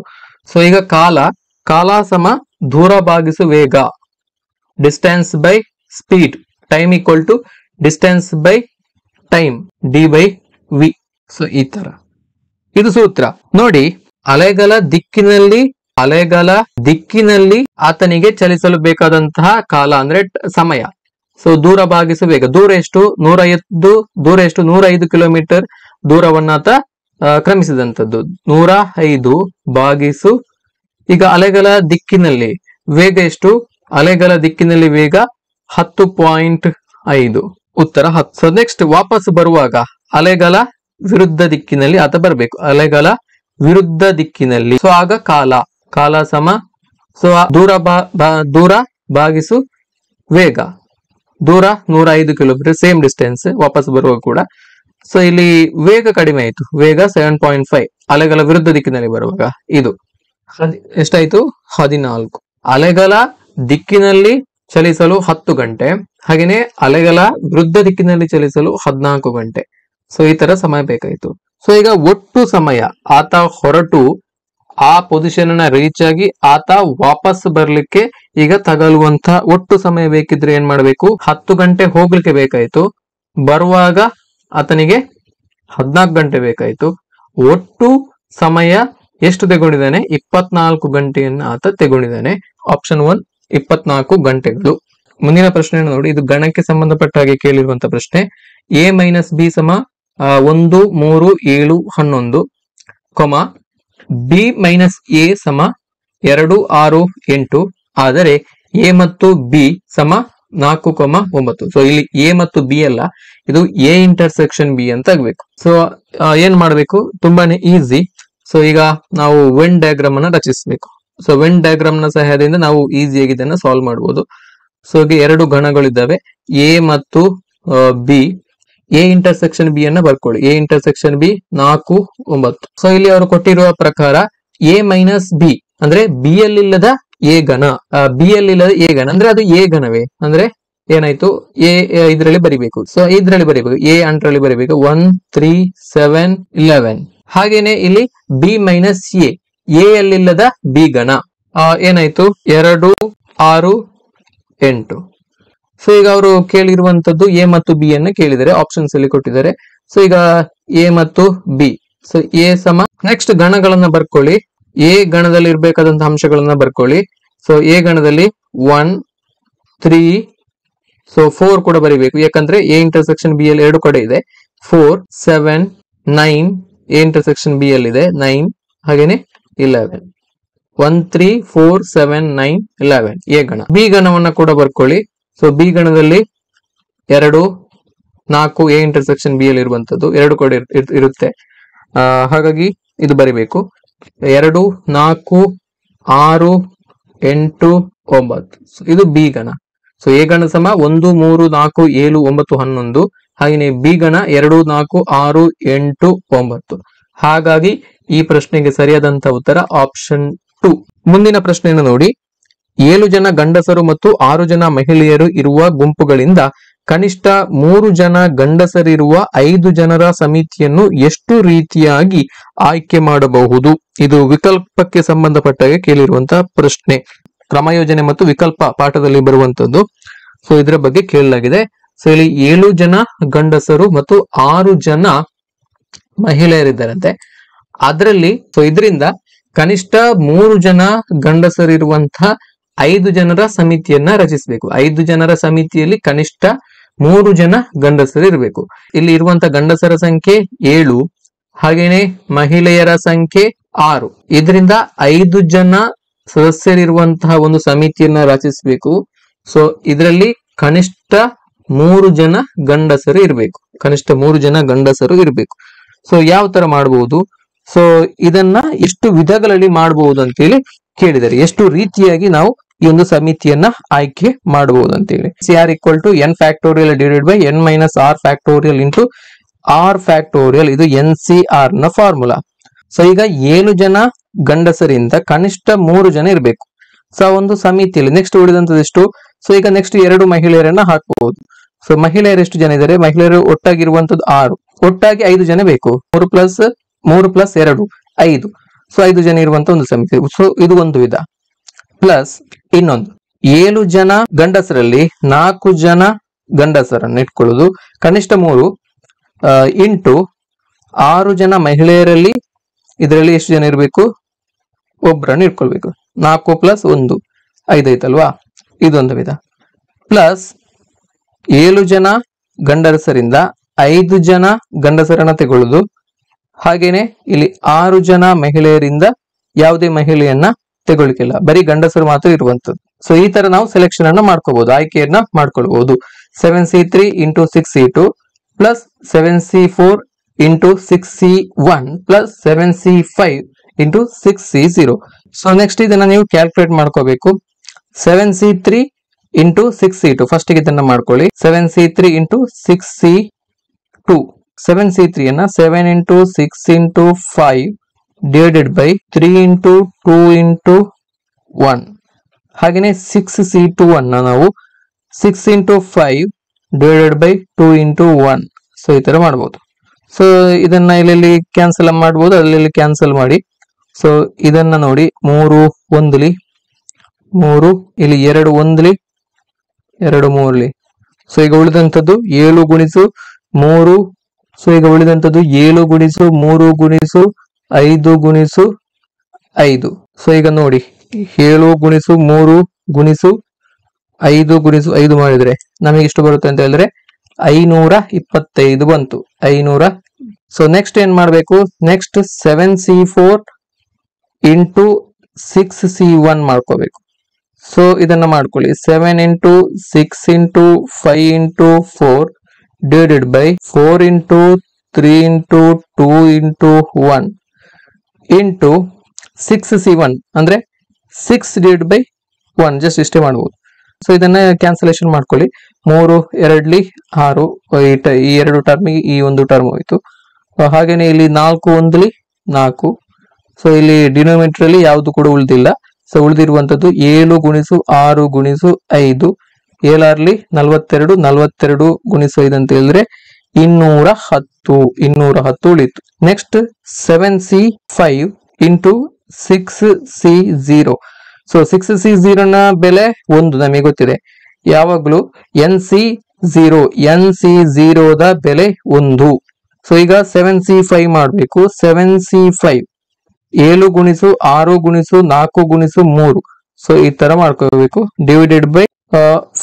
ಸೊ ಈಗ ಕಾಲ ಸಮ ದೂರ ಭಾಗಿಸು ವೇಗ, distance by speed, time equal to distance by time, D by V. So ಈ ತರ ಇದು ಸೂತ್ರ ನೋಡಿ. ಅಲೆಗಳ ದಿಕ್ಕಿನಲ್ಲಿ ಆತನಿಗೆ ಚಲಿಸಲು ಬೇಕಾದಂತಹ ಕಾಲ ಅಂದ್ರೆ ಸಮಯ. ಸೊ ದೂರ ಭಾಗಿಸು ವೇಗ, ದೂರ ಎಷ್ಟು? 105 ಕಿಲೋಮೀಟರ್ ದೂರವನ್ನಾತ ಕ್ರಮಿಸಿದಂಥದ್ದು. 105 ಭಾಗಿಸು, ಈಗ ಅಲೆಗಳ ದಿಕ್ಕಿನಲ್ಲಿ ವೇಗ ಎಷ್ಟು? ಅಲೆಗಳ ದಿಕ್ಕಿನಲ್ಲಿ ವೇಗ 10.5, ಉತ್ತರ 10. ಸೊ ನೆಕ್ಸ್ಟ್ ವಾಪಸ್ ಬರುವಾಗ ಅಲೆಗಳ ವಿರುದ್ಧ ದಿಕ್ಕಿನಲ್ಲಿ ಆತ ಬರಬೇಕು. ಅಲೆಗಳ ವಿರುದ್ಧ ದಿಕ್ಕಿನಲ್ಲಿ. ಸೊ ಆಗ ಕಾಲ ಸಮ, ಸೊ ದೂರ ಭಾಗಿಸು ವೇಗ, ದೂರ 105 ಕಿಲೋಮೀಟರ್, ಸೇಮ್ ಡಿಸ್ಟೆನ್ಸ್ ವಾಪಸ್ ಬರುವಾಗ ಕೂಡ. ಸೊ ಇಲ್ಲಿ ವೇಗ ಕಡಿಮೆ ಆಯ್ತು, ವೇಗ 7.5 ಅಲೆಗಳ ವಿರುದ್ಧ ದಿಕ್ಕಿನಲ್ಲಿ ಬರುವಾಗ. ಇದು ಎಷ್ಟಾಯ್ತು? 14. ಅಲೆಗಳ ದಿಕ್ಕಿನಲ್ಲಿ ಚಲಿಸಲು 10 ಗಂಟೆ, ಹಾಗೇನೆ ಅಲೆಗಳ ವಿರುದ್ಧ ದಿಕ್ಕಿನಲ್ಲಿ ಚಲಿಸಲು 14 ಗಂಟೆ. ಸೊ ಈ ತರ ಸಮಯ ಬೇಕಾಯ್ತು. ಸೊ ಈಗ ಒಟ್ಟು ಸಮಯ ಆತ ಹೊರಟು ಆ ಪೊಸಿಷನ್ ಅನ್ನ ರೀಚ್ ಆಗಿ ಆತ ವಾಪಸ್ ಬರ್ಲಿಕ್ಕೆ ಈಗ ತಗಲುವಂತ ಒಟ್ಟು ಸಮಯ ಬೇಕಿದ್ರೆ ಏನ್ ಮಾಡ್ಬೇಕು? 10 ಗಂಟೆ ಹೋಗ್ಲಿಕ್ಕೆ ಬೇಕಾಯ್ತು, ಬರುವಾಗ ಆತನಿಗೆ 14 ಗಂಟೆ ಬೇಕಾಯ್ತು. ಒಟ್ಟು ಸಮಯ ಎಷ್ಟು ತಗೊಂಡಿದ್ದಾನೆ? 24 ಗಂಟೆಯನ್ನು ಆತ ತಗೊಂಡಿದ್ದಾನೆ. ಆಪ್ಷನ್ 1 24 ಗಂಟೆಗಳು. ಮುಂದಿನ ಪ್ರಶ್ನೆಯನ್ನು ನೋಡಿ. ಇದು ಗಣಕ್ಕೆ ಸಂಬಂಧಪಟ್ಟ ಹಾಗೆ ಕೇಳಿರುವಂತ ಪ್ರಶ್ನೆ. a ಮೈನಸ್ ಬಿ ಸಮ 1, 3, 7, 11, ಬಿ ಮೈನಸ್ ಎ ಸಮ 2, 6, 8 ಆದರೆ ಎ ಮತ್ತು ಬಿ ಸಮ 4, 9. ಸೊ ಇಲ್ಲಿ ಎ ಮತ್ತು ಬಿ ಅಲ್ಲ, ಇದು ಎ ಇಂಟರ್ಸೆಕ್ಷನ್ ಬಿ ಅಂತ ಆಗ್ಬೇಕು. ಸೊ ಏನ್ ಮಾಡ್ಬೇಕು? ತುಂಬಾನೇ ಈಸಿ. ಸೊ ಈಗ ನಾವು ವೆನ್ ಡಯಾಗ್ರಾಮ್ ಅನ್ನ ರಚಿಸಬೇಕು. ಸೊ ವೆನ್ ಡಯಾಗ್ರಾಮ್ ನ ಸಹಾಯದಿಂದ ನಾವು ಈಸಿಯಾಗಿ ಇದನ್ನ ಸಾಲ್ವ್ ಮಾಡಬಹುದು. ಸೊ ಈಗ 2 ಗಣಗಳಿದ್ದಾವೆ, ಎ ಮತ್ತು ಬಿ. ಎ ಇಂಟರ್ಸೆಕ್ಷನ್ ಬಿ ಅನ್ನ ಬರ್ಕೊಳ್ಳಿ. A intersection B 4, 9. ಸೊ ಇಲ್ಲಿ ಅವರು ಕೊಟ್ಟಿರುವ ಪ್ರಕಾರ ಎ ಮೈನಸ್ ಬಿ ಅಂದ್ರೆ ಬಿ ಯಲ್ಲಿಲ್ಲದ ಎ ಗಣ, ಅಂದ್ರೆ ಅದು ಎ ಗಣವೇ? ಅಂದ್ರೆ ಏನಾಯ್ತು? ಎ ಇದರಲ್ಲಿ ಬರಿಬೇಕು. ಸೊ ಇದರಲ್ಲಿ ಬರಿಬೇಕು, ಎ ಅಂಟ್ರಲ್ಲಿ ಬರಿಬೇಕು. 1, 3, 7, 11. ಹಾಗೇನೆ ಇಲ್ಲಿ ಬಿ ಮೈನಸ್ ಎ ಯಲ್ಲಿಲ್ಲದ ಬಿ ಗಣ ಏನಾಯ್ತು? 2, 6, 8. ಸೊ ಈಗ ಅವರು ಕೇಳಿರುವಂತದ್ದು ಎ ಮತ್ತು ಬಿ ಅನ್ನ ಕೇಳಿದರೆ ಆಪ್ಷನ್ಸ್ ಅಲ್ಲಿ ಕೊಟ್ಟಿದ್ದಾರೆ. ಸೊ ಈಗ ಎ ಮತ್ತು ಬಿ. ಸೊ ಎ ಸಮ, ನೆಕ್ಸ್ಟ್ ಗಣಗಳನ್ನ ಬರ್ಕೊಳ್ಳಿ. ಎ ಗಣದಲ್ಲಿ ಇರ್ಬೇಕಾದಂತಹ ಅಂಶಗಳನ್ನ ಬರ್ಕೊಳ್ಳಿ. ಸೊ ಎ ಗಣದಲ್ಲಿ 1, 3, ಸೊ 4 ಕೂಡ ಬರಿಬೇಕು, ಯಾಕಂದ್ರೆ ಎ ಇಂಟರ್ಸೆಕ್ಷನ್ ಬಿ ಅಲ್ಲಿ 2 ಕಡೆ ಇದೆ. 4, 7, 9 ಎ ಇಂಟರ್ಸೆಕ್ಷನ್ ಬಿ ಅಲ್ಲಿ ಇದೆ, 9 ಹಾಗೇನೆ 11. 1, 3, 4, 7, 9, 11 ಎ ಗಣ. ಬಿ ಗಣವನ್ನ ಕೂಡ ಬರ್ಕೊಳ್ಳಿ. ಸೊ ಬಿ ಗಣದಲ್ಲಿ 2, 4 ಎ ಇಂಟರ್ಸೆಕ್ಷನ್ ಬಿ ಅಲ್ಲಿ ಇರುವಂತದ್ದು 2 ಕಡೆ ಇರುತ್ತೆ. ಹಾಗಾಗಿ ಇದು ಬರಿಬೇಕು. 2, 4, 6, 8, 9 ಇದು ಬಿ ಗಣ. ಸೊ ಎ ಗಣ ಸಮ 1, 3, 4, 7, 9, 11. ಹಾಗೆಯೇ ಬಿ ಗಣ 2, 4, 6, 8, 9. ಹಾಗಾಗಿ ಈ ಪ್ರಶ್ನೆಗೆ ಸರಿಯಾದಂತ ಉತ್ತರ ಆಪ್ಷನ್ 2. ಮುಂದಿನ ಪ್ರಶ್ನೆಯನ್ನು ನೋಡಿ. 7 ಜನ ಗಂಡಸರು ಮತ್ತು 6 ಜನ ಮಹಿಳೆಯರು ಇರುವ ಗುಂಪುಗಳಿಂದ ಕನಿಷ್ಠ 3 ಜನ ಗಂಡಸರಿರುವ 5 ಜನರ ಸಮಿತಿಯನ್ನು ಎಷ್ಟು ರೀತಿಯಾಗಿ ಆಯ್ಕೆ ಮಾಡಬಹುದು? ಇದು ವಿಕಲ್ಪಕ್ಕೆ ಸಂಬಂಧಪಟ್ಟಾಗೆ ಕೇಳಿರುವಂತಹ ಪ್ರಶ್ನೆ. ಕ್ರಮಯೋಜನೆ ಮತ್ತು ವಿಕಲ್ಪ ಪಾಠದಲ್ಲಿ ಬರುವಂತದ್ದು. ಸೊ ಇದರ ಬಗ್ಗೆ ಕೇಳಲಾಗಿದೆ. ಸೊ ಇಲ್ಲಿ 7 ಜನ ಗಂಡಸರು ಮತ್ತು 6 ಜನ ಮಹಿಳೆಯರಿದ್ದಾರಂತೆ. ಅದರಲ್ಲಿ ಸೊ ಇದರಿಂದ ಕನಿಷ್ಠ 3 ಜನ ಗಂಡಸರಿರುವಂತಹ 5 ಜನರ ಸಮಿತಿಯನ್ನ ರಚಿಸಬೇಕು. 5 ಜನರ ಸಮಿತಿಯಲ್ಲಿ ಕನಿಷ್ಠ 3 ಜನ ಗಂಡಸರು ಇರಬೇಕು. ಇಲ್ಲಿ ಇರುವಂತಹ ಗಂಡಸರ ಸಂಖ್ಯೆ 7, ಹಾಗೇನೆ ಮಹಿಳೆಯರ ಸಂಖ್ಯೆ 6. ಇದರಿಂದ 5 ಜನ ಸದಸ್ಯರಿರುವಂತಹ ಒಂದು ಸಮಿತಿಯನ್ನ ರಚಿಸಬೇಕು. ಸೊ ಇದರಲ್ಲಿ ಕನಿಷ್ಠ 3 ಜನ ಗಂಡಸರು ಇರಬೇಕು. ಕನಿಷ್ಠ 3 ಜನ ಗಂಡಸರು ಇರಬೇಕು. ಸೊ ಯಾವ ತರ ಮಾಡಬಹುದು? ಸೊ ಇದನ್ನ ಎಷ್ಟು ವಿಧಗಳಲ್ಲಿ ಮಾಡಬಹುದು ಅಂತೇಳಿ ಕೇಳಿದ್ದಾರೆ. ಎಷ್ಟು ರೀತಿಯಾಗಿ ನಾವು ಈ ಒಂದು ಸಮಿತಿಯನ್ನ ಆಯ್ಕೆ ಮಾಡಬಹುದು ಅಂತೇಳಿ. CR = n factorial divided by n minus r factorial into r factorial. ಇದು NCR ನ ಫಾರ್ಮುಲಾ. ಸೊ ಈಗ 7 ಜನ ಗಂಡಸರಿಂದ ಕನಿಷ್ಠ 3 ಜನ ಇರಬೇಕು. ಸೊ ಒಂದು ಸಮಿತಿಯಲ್ಲಿ ನೆಕ್ಸ್ಟ್ ಉಳಿದಂತದೆಷ್ಟು? ಸೊ ಈಗ ನೆಕ್ಸ್ಟ್ 2 ಮಹಿಳೆಯರನ್ನ ಹಾಕಬಹುದು. ಸೊ ಮಹಿಳೆಯರು ಎಷ್ಟು ಜನ ಇದ್ದಾರೆ? ಮಹಿಳೆಯರು ಒಟ್ಟಾಗಿರುವಂತದ್ದು 6, ಒಟ್ಟಾಗಿ 5 ಜನ ಬೇಕು. 3 ಪ್ಲಸ್ 2 5. ಸೊ 5 ಜನ ಇರುವಂತ ಒಂದು ಸಮಿತಿ. ಸೊ ಇದು ಒಂದು ವಿಧ. ಪ್ಲಸ್ ಇನ್ನೊಂದು 7 ಜನ ಗಂಡಸರಲ್ಲಿ 4 ಜನ ಗಂಡಸರನ್ನು ಇಟ್ಕೊಳ್ಳೋದು, ಕನಿಷ್ಠ 3 ಇಂಟು 6 ಜನ ಮಹಿಳೆಯರಲ್ಲಿ ಇದರಲ್ಲಿ ಎಷ್ಟು ಜನ ಇರಬೇಕು? ಒಬ್ಬರನ್ನು ಇಟ್ಕೊಳ್ಬೇಕು. 4 ಪ್ಲಸ್ 1 5 ಐತಲ್ವಾ? ಇದೊಂದು ವಿಧ. ಪ್ಲಸ್ 7 ಜನ ಗಂಡಸರಿಂದ 5 ಜನ ಗಂಡಸರನ್ನ ತಗೊಳ್ಳೋದು, ಹಾಗೇನೆ ಇಲ್ಲಿ 6 ಜನ ಮಹಿಳೆಯರಿಂದ ಯಾವುದೇ ಮಹಿಳೆಯನ್ನ ತಗೊಳ್ಳಿಕ್ಕಿಲ್ಲ, ಬರೀ ಗಂಡಸರು ಮಾತ್ರ ಇರುವಂತದ್ದು. ಸೊ ಈ ತರ ನಾವು ಸೆಲೆಕ್ಷನ್ ಅನ್ನ ಮಾಡ್ಕೋಬಹುದು, ಆಯ್ಕೆಯನ್ನ ಮಾಡ್ಕೊಳ್ಬಹುದು. 7C3 into 6C2 plus 7C4 into 6C1 plus 7C5 into 6C0. So next ಇದನ್ನ ನೀವು ಕ್ಯಾಲ್ಕುಲೇಟ್ ಮಾಡ್ಕೋಬೇಕು. 7C3 ಇಂಟು 6C2 ಫಸ್ಟ್ ಇದನ್ನ ಮಾಡ್ಕೊಳ್ಳಿ. 7C3 into 6C2. 7C3 ಅನ್ನ 7 into 6 into 5 divided by 3 into 2 into 1. ಹಾಗೇನೆ 6C2 ಅನ್ನ ನಾವು 6 into 5 divided by 2 into 1. So ಈ ತರ ಮಾಡಬಹುದು. ಸೊ ಇದನ್ನ ಇಲ್ಲಿ ಕ್ಯಾನ್ಸಲ್ ಮಾಡಬಹುದು, ಅಲ್ಲಿ ಕ್ಯಾನ್ಸಲ್ ಮಾಡಿ. ಸೊ ಇದನ್ನ ನೋಡಿ, 3 1ಲಿ 3, ಇಲ್ಲಿ 2 1ಲಿ 2 3ಲಿ. ಸೊ ಈಗ ಉಳಿದಂತದ್ದು 7 ಗುಣಿಸು 3. ಸೊ ಈಗ ಉಳಿದಂತದ್ದು 7 ಗುಣಿಸು 3 ಗುಣಿಸು 5 ಗುಣಿಸು 5. ಸೊ ಈಗ ನೋಡಿ 7 ಗುಣಿಸು 3 ಗುಣಿಸು 5 ಗುಣಿಸು 5 ಮಾಡಿದ್ರೆ ನಮಗೆ ಎಷ್ಟು ಬರುತ್ತೆ ಅಂತ ಹೇಳಿದ್ರೆ 525 ಬಂತು. 500. ಸೊ ನೆಕ್ಸ್ಟ್ ಏನ್ ಮಾಡ್ಬೇಕು? ನೆಕ್ಸ್ಟ್ 7C4 ಇಂಟು 6C1 ಮಾಡ್ಕೋಬೇಕು. ಸೊ ಇದನ್ನ ಮಾಡ್ಕೊಳ್ಳಿ. 7 into 6 into 5 into 4 divided by 4 into 3 into 2 into 1 into 6C1 ಅಂದ್ರೆ 6 ಡಿವೈಡ್ ಬೈ 1. ಜಸ್ಟ್ ಇಷ್ಟೇ ಮಾಡಬಹುದು. ಸೊ ಇದನ್ನ ಕ್ಯಾನ್ಸಲೇಷನ್ ಮಾಡ್ಕೊಳ್ಳಿ. 3 2ಲಿ 6, ಈ 2 ಟರ್ಮಿಗೆ ಈ ಒಂದು ಟರ್ಮ್ ಹೋಯ್ತು. ಹಾಗೇನೆ ಇಲ್ಲಿ 4 1ಲಿ 4. ಸೊ ಇಲ್ಲಿ ಡಿನೋಮಿನೇಟರ್ ಅಲ್ಲಿ ಯಾವುದು ಕೂಡ ಉಳಿದಿಲ್ಲ. ಸೊ ಉಳಿದಿರುವಂತದ್ದು 7 ಗುಣಿಸು 6 ಗುಣಿಸು 5. 7 42, 42 ಗುಣಿಸು 5 ಅಂತ ಹೇಳಿದ್ರೆ 210 ಉಳಿತು. Next 7C5 into 6C0. So 6C0 ನ ಬೆಲೆ 1 ನಮಗೆ ಗೊತ್ತಿದೆ. ಯಾವಾಗ್ಲೂ NC0 ದ ಬೆಲೆ 1. ಸೊ ಈಗ 7C5 ಮಾಡಬೇಕು. 7C5 7 ಗುಣಿಸು 6 ಗುಣಿಸು 4 ಗುಣಿಸು 3. ಸೊ ಈ ತರ ಮಾಡ್ಕೋಬೇಕು. Divided by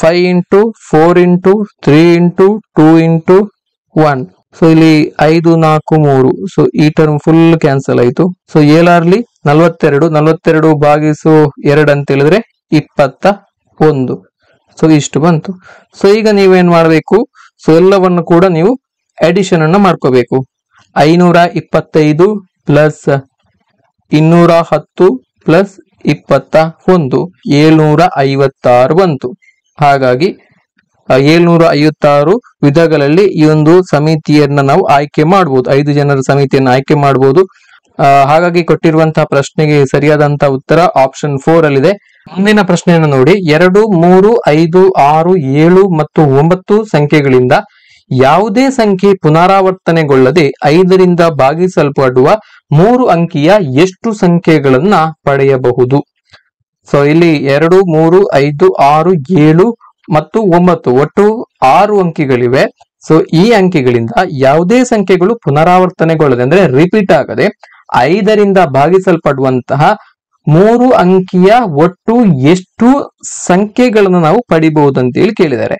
5 into 4 into 3 into 2 into 1. So ಇಲ್ಲಿ 5 4 3. ಸೊ ಈ ಟರ್ಮ್ ಫುಲ್ ಕ್ಯಾನ್ಸಲ್ ಆಯ್ತು. ಸೊ 7 42 ಭಾಗಿಸು 2 ಅಂತ ಹೇಳಿದ್ರೆ 21. ಸೊ ಇಷ್ಟು ಬಂತು. ಸೊ ಈಗ ನೀವೇನ್ ಮಾಡ್ಬೇಕು? ಸೊ ಎಲ್ಲವನ್ನು ಕೂಡ ನೀವು ಅಡಿಷನ್ ಅನ್ನ ಮಾಡ್ಕೋಬೇಕು. 525 ಪ್ಲಸ್ 210 ಪ್ಲಸ್ 21 756 ಬಂತು. ಹಾಗಾಗಿ 756 ವಿಧಗಳಲ್ಲಿ ಈ ಒಂದು ಸಮಿತಿಯನ್ನ ನಾವು ಆಯ್ಕೆ ಮಾಡಬಹುದು. 5 ಜನರ ಸಮಿತಿಯನ್ನು ಆಯ್ಕೆ ಮಾಡಬಹುದು. ಹಾಗಾಗಿ ಕೊಟ್ಟಿರುವಂತಹ ಪ್ರಶ್ನೆಗೆ ಸರಿಯಾದಂತಹ ಉತ್ತರ ಆಪ್ಷನ್ 4 ಅಲ್ಲಿದೆ. ಮುಂದಿನ ಪ್ರಶ್ನೆಯನ್ನು ನೋಡಿ. 2 3 5 6 7 ಮತ್ತು 9 ಸಂಖ್ಯೆಗಳಿಂದ ಯಾವುದೇ ಸಂಖ್ಯೆ ಪುನರಾವರ್ತನೆಗೊಳ್ಳದೆ 5ರಿಂದ ಭಾಗಿಸಲ್ಪಡುವ 3 ಅಂಕಿಯ ಎಷ್ಟು ಸಂಖ್ಯೆಗಳನ್ನ ಪಡೆಯಬಹುದು? ಸೊ ಇಲ್ಲಿ 2 3 5 6 7 ಮತ್ತು 9 ಒಟ್ಟು 6 ಅಂಕಿಗಳಿವೆ. ಸೊ ಈ ಅಂಕಿಗಳಿಂದ ಯಾವುದೇ ಸಂಖ್ಯೆಗಳು ಪುನರಾವರ್ತನೆಗೊಳ್ಳದೆ ಅಂದ್ರೆ ರಿಪೀಟ್ ಆಗದೆ 5ರಿಂದ ಭಾಗಿಸಲ್ಪಡುವಂತಹ 3 ಅಂಕಿಯ ಒಟ್ಟು ಎಷ್ಟು ಸಂಖ್ಯೆಗಳನ್ನು ನಾವು ಪಡಿಬಹುದು ಅಂತ ಹೇಳಿ ಕೇಳಿದ್ದಾರೆ.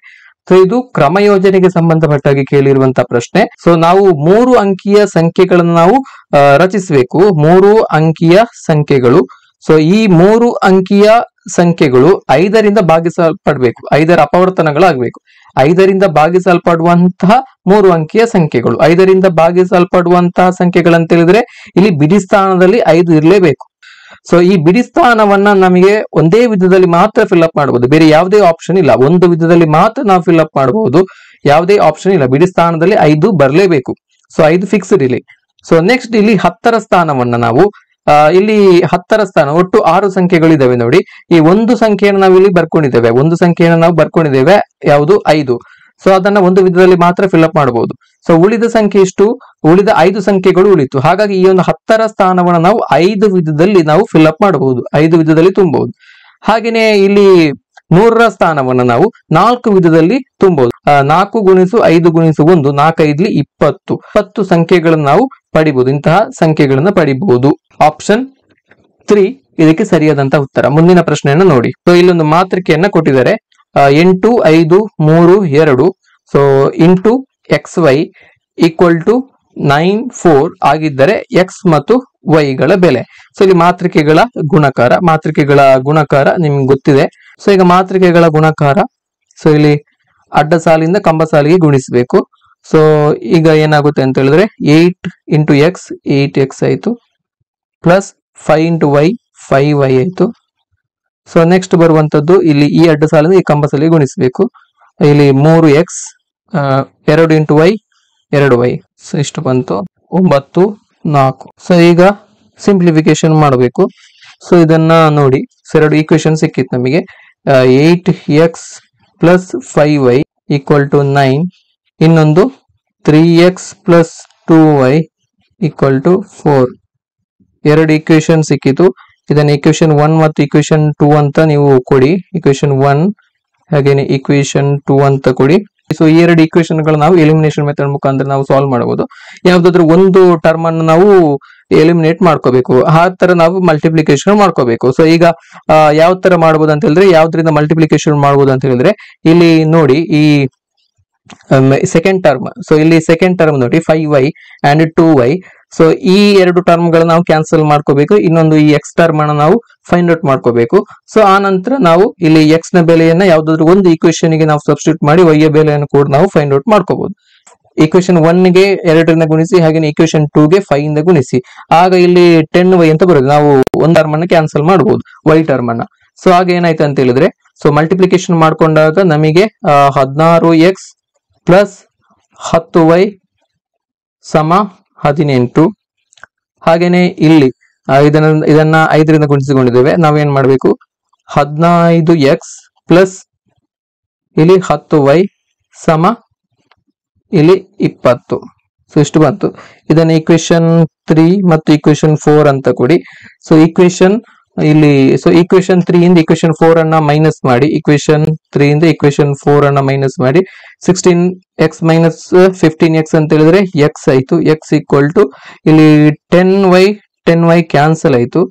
ಸೊ ಇದು ಕ್ರಮ ಯೋಜನೆಗೆ ಸಂಬಂಧಪಟ್ಟಾಗಿ ಕೇಳಿರುವಂತಹ ಪ್ರಶ್ನೆ. ಸೊ ನಾವು 3 ಅಂಕಿಯ ಸಂಖ್ಯೆಗಳನ್ನು ನಾವು ರಚಿಸಬೇಕು. 3 ಅಂಕಿಯ ಸಂಖ್ಯೆಗಳು. ಸೊ ಈ 3 ಅಂಕಿಯ ಸಂಖ್ಯೆಗಳು 5ರಿಂದ ಭಾಗಿಸಲ್ಪಡಬೇಕು. 5ರ ಅಪವರ್ತನಗಳಾಗಬೇಕು. 5ರಿಂದ ಭಾಗಿಸಲ್ಪಡುವಂತಹ 3 ಅಂಕಿಯ ಸಂಖ್ಯೆಗಳು. 5ರಿಂದ ಭಾಗಿಸಲ್ಪಡುವಂತಹ ಸಂಖ್ಯೆಗಳಂತ ಹೇಳಿದ್ರೆ ಇಲ್ಲಿ ಬಿಡಿ ಸ್ಥಾನದಲ್ಲಿ 5 ಇರಲೇಬೇಕು. ಸೊ ಈ ಬಿಡಿ ಸ್ಥಾನವನ್ನ ನಮಗೆ ಒಂದೇ ವಿಧದಲ್ಲಿ ಮಾತ್ರ ಫಿಲ್ಅಪ್ ಮಾಡಬಹುದು, ಬೇರೆ ಯಾವುದೇ ಆಪ್ಷನ್ ಇಲ್ಲ. ಒಂದು ವಿಧದಲ್ಲಿ ಮಾತ್ರ ನಾವು ಫಿಲ್ಅಪ್ ಮಾಡಬಹುದು, ಯಾವುದೇ ಆಪ್ಷನ್ ಇಲ್ಲ. ಬಿಡಿ ಸ್ಥಾನದಲ್ಲಿ 5 ಬರಲೇಬೇಕು. ಸೊ 5 ಫಿಕ್ಸ್ಡ್ ಇಲ್ಲಿ. ಸೊ ನೆಕ್ಸ್ಟ್ ಇಲ್ಲಿ 10ರ ಸ್ಥಾನವನ್ನ ನಾವು ಇಲ್ಲಿ 10ರ ಸ್ಥಾನ ಒಟ್ಟು 6 ಸಂಖ್ಯೆಗಳಿದಾವೆ ನೋಡಿ. ಈ ಒಂದು ಸಂಖ್ಯೆಯನ್ನು ನಾವು ಇಲ್ಲಿ ಬರ್ಕೊಂಡಿದ್ದೇವೆ. ಒಂದು ಸಂಖ್ಯೆಯನ್ನು ನಾವು ಬರ್ಕೊಂಡಿದ್ದೇವೆ ಯಾವುದು 5. ಸೊ ಅದನ್ನ ಒಂದು ವಿಧದಲ್ಲಿ ಮಾತ್ರ ಫಿಲ್ಅಪ್ ಮಾಡಬಹುದು. ಸೊ ಉಳಿದ ಸಂಖ್ಯೆ ಇಷ್ಟು, ಉಳಿದ 5 ಸಂಖ್ಯೆಗಳು ಉಳಿತು. ಹಾಗಾಗಿ ಈ ಒಂದು 10ರ ಸ್ಥಾನವನ್ನು ನಾವು 5 ವಿಧದಲ್ಲಿ ನಾವು ಫಿಲ್ಅಪ್ ಮಾಡಬಹುದು, 5 ವಿಧದಲ್ಲಿ ತುಂಬಬಹುದು. ಹಾಗೇನೆ ಇಲ್ಲಿ 100ರ ಸ್ಥಾನವನ್ನು ನಾವು 4 ವಿಧದಲ್ಲಿ ತುಂಬಬಹುದು. 4 ಗುಣಿಸು 5 ಗುಣಿಸು 1 4 5 20 ಸಂಖ್ಯೆಗಳನ್ನು ನಾವು ಪಡಿಬಹುದು. ಇಂತಹ ಸಂಖ್ಯೆಗಳನ್ನು ಪಡಿಬಹುದು. ಆಪ್ಷನ್ 3 ಇದಕ್ಕೆ ಸರಿಯಾದಂತಹ ಉತ್ತರ. ಮುಂದಿನ ಪ್ರಶ್ನೆಯನ್ನು ನೋಡಿ. ಸೊ ಇಲ್ಲೊಂದು ಮಾತೃಕೆಯನ್ನ ಕೊಟ್ಟಿದ್ದಾರೆ. 8 5 3 2 so into XY equal to 9 4 ಆಗಿದ್ದರೆ X ಮತ್ತು Y ಗಳ ಬೆಲೆ. ಸೊ ಇಲ್ಲಿ ಮಾತೃಕೆಗಳ ಗುಣಕಾರ ನಿಮ್ಗೆ ಗೊತ್ತಿದೆ. ಸೊ ಈಗ ಮಾತೃಕೆಗಳ ಗುಣಕಾರ. ಸೊ ಇಲ್ಲಿ ಅಡ್ಡ ಸಾಲಿಂದ ಕಂಬ ಸಾಲಿಗೆ ಗುಣಿಸಬೇಕು. ಸೊ ಈಗ ಏನಾಗುತ್ತೆ ಅಂತ ಹೇಳಿದ್ರೆ 8 ಇಂಟು X 8X ಆಯ್ತು, ಪ್ಲಸ್ 5 ಇಂಟು Y 5Y ಆಯ್ತು. ಸೊ ನೆಕ್ಸ್ಟ್ ಬರುವಂತದ್ದು ಇಲ್ಲಿ ಈ ಅಡ್ಡ ಸಾಲಿಂದ ಈ ಕಂಬ ಸಾಲಿಗೆ ಗುಣಿಸಬೇಕು. ಇಲ್ಲಿ 3X 2 into Y 2Y. So ಇಷ್ಟು ಬಂತು 9 4. ಸೊ ಈಗ ಸಿಂಪ್ಲಿಫಿಕೇಶನ್ ಮಾಡಬೇಕು. ಸೊ ಇದನ್ನ ನೋಡಿ. ಸೊ 2 ಈಕ್ವೇಶನ್ ಸಿಕ್ಕಿತ್ತು ನಮಗೆ. 8X plus 5Y equal to 9. ಇನ್ನೊಂದು 3X plus 2Y equal to 4. 2 equation ಸಿಕ್ಕಿತು. ಇದನ್ನ ಈಕ್ವೇಶನ್ 1 ಮತ್ತು ಈಕ್ವೇಶನ್ 2 ಅಂತ ನೀವು ಕೊಡಿ. ಈಕ್ವೇಶನ್ 1 ಹಾಗೇನೆ ಈಕ್ವೇಶನ್ 2 ಅಂತ ಕೊಡಿ. ಸೊ ಈ 2 ಈಕ್ವೇಶನ್ ಗಳು ನಾವು ಎಲಿಮಿನೇಷನ್ ಮೆಥಡ್ ಮುಖಾಂತರ ನಾವು ಸಾಲ್ವ್ ಮಾಡಬಹುದು. ಯಾವ್ದಾದ್ರು ಒಂದು ಟರ್ಮ್ ಅನ್ನು ನಾವು ಎಲಿಮಿನೇಟ್ ಮಾಡ್ಕೋಬೇಕು, ಆ ತರ ನಾವು ಮಲ್ಟಿಪ್ಲಿಕೇಶನ್ ಮಾಡ್ಕೋಬೇಕು. ಸೊ ಈಗ ಯಾವ ತರ ಮಾಡಬಹುದು ಅಂತ ಹೇಳಿದ್ರೆ, ಯಾವ್ದ್ರಿಂದ ಮಲ್ಟಿಪ್ಲಿಕೇಶನ್ ಮಾಡಬಹುದು ಅಂತ ಹೇಳಿದ್ರೆ ಇಲ್ಲಿ ನೋಡಿ ಈ ಸೆಕೆಂಡ್ ಟರ್ಮ್. ಸೊ ಇಲ್ಲಿ ಸೆಕೆಂಡ್ ಟರ್ಮ್ ನೋಡಿ 5Y ಅಂಡ್ 2Y. ಸೊ ಈ 2 ಟರ್ಮ್ ಗಳನ್ನ ನಾವು ಕ್ಯಾನ್ಸಲ್ ಮಾಡ್ಕೋಬೇಕು. ಇನ್ನೊಂದು ಈ X ಟರ್ಮ್ ಅನ್ನು ನಾವು ಫೈಂಡ್ ಔಟ್ ಮಾಡ್ಕೋಬೇಕು. ಸೊ ಆ ನಂತರ ನಾವು ಇಲ್ಲಿ X ನ ಬೆಲೆಯನ್ನ ಯಾವ್ದಾದ್ರು ಒಂದು ಈಕ್ವೇಶನ್ ಗೆ ನಾವು ಸಬ್ಸ್ಟಿಟ್ಯೂಟ್ ಮಾಡಿ Y ಯ ಬೆಲೆಯನ್ನು ಕೂಡ ನಾವು ಫೈಂಡ್ ಔಟ್ ಮಾಡ್ಕೋಬಹುದು. ಈಕ್ವೇಶನ್ 1 ಗೆ 2ರಿಂದ ಗುಣಿಸಿ, ಹಾಗೆ ಈಕ್ವೇಶನ್ 2 ಗೆ 5 ಇಂದ ಗುಣಿಸಿ. ಆಗ ಇಲ್ಲಿ 10Y ಅಂತ ಬರುತ್ತೆ. ನಾವು ಒಂದು ಟರ್ಮ್ ಅನ್ನು ಕ್ಯಾನ್ಸಲ್ ಮಾಡಬಹುದು, Y ಟರ್ಮ್ ಅನ್ನ. ಸೊ ಆಗ ಏನಾಯ್ತು ಅಂತ ಹೇಳಿದ್ರೆ, ಸೊ ಮಲ್ಟಿಪ್ಲಿಕೇಶನ್ ಮಾಡ್ಕೊಂಡಾಗ ನಮಗೆ 16X ಪ್ಲಸ್ 10Y ಸಮ 18. ಹಾಗೇನೆ ಇಲ್ಲಿ ಇದನ್ನ 5ರಿಂದ ಗುಣಿಸಿಕೊಂಡಿದ್ದೇವೆ. ನಾವೇನ್ ಮಾಡ್ಬೇಕು, 15X ಪ್ಲಸ್ ಇಲ್ಲಿ 10Y ಸಮ ಇಲ್ಲಿ 20. ಸೊ ಇಷ್ಟು ಬಂತು. ಇದನ್ನ ಈಕ್ವೇಶನ್ 3 ಮತ್ತು ಈಕ್ವೇಶನ್ 4 ಅಂತ ಕೊಡಿ. ಸೊ ಈಕ್ವೇಶನ್ ಇಲ್ಲಿ ಈಕ್ವೇಶನ್ 3 ಇಂದ ಈಕ್ವೇಶನ್ 4 ಅನ್ನ ಮೈನಸ್ ಮಾಡಿ, ಈಕ್ವೇಶನ್ 3 ಇಂದ ಈಕ್ವೇಶನ್ 4 ಅನ್ನ ಮೈನಸ್ ಮಾಡಿ 16X ಮೈನಸ್ 15X ಅಂತ ಹೇಳಿದ್ರೆ X ಆಯ್ತು. X ಈಕ್ವಲ್ ಟು ಇಲ್ಲಿ 10Y ಕ್ಯಾನ್ಸಲ್ ಆಯ್ತು.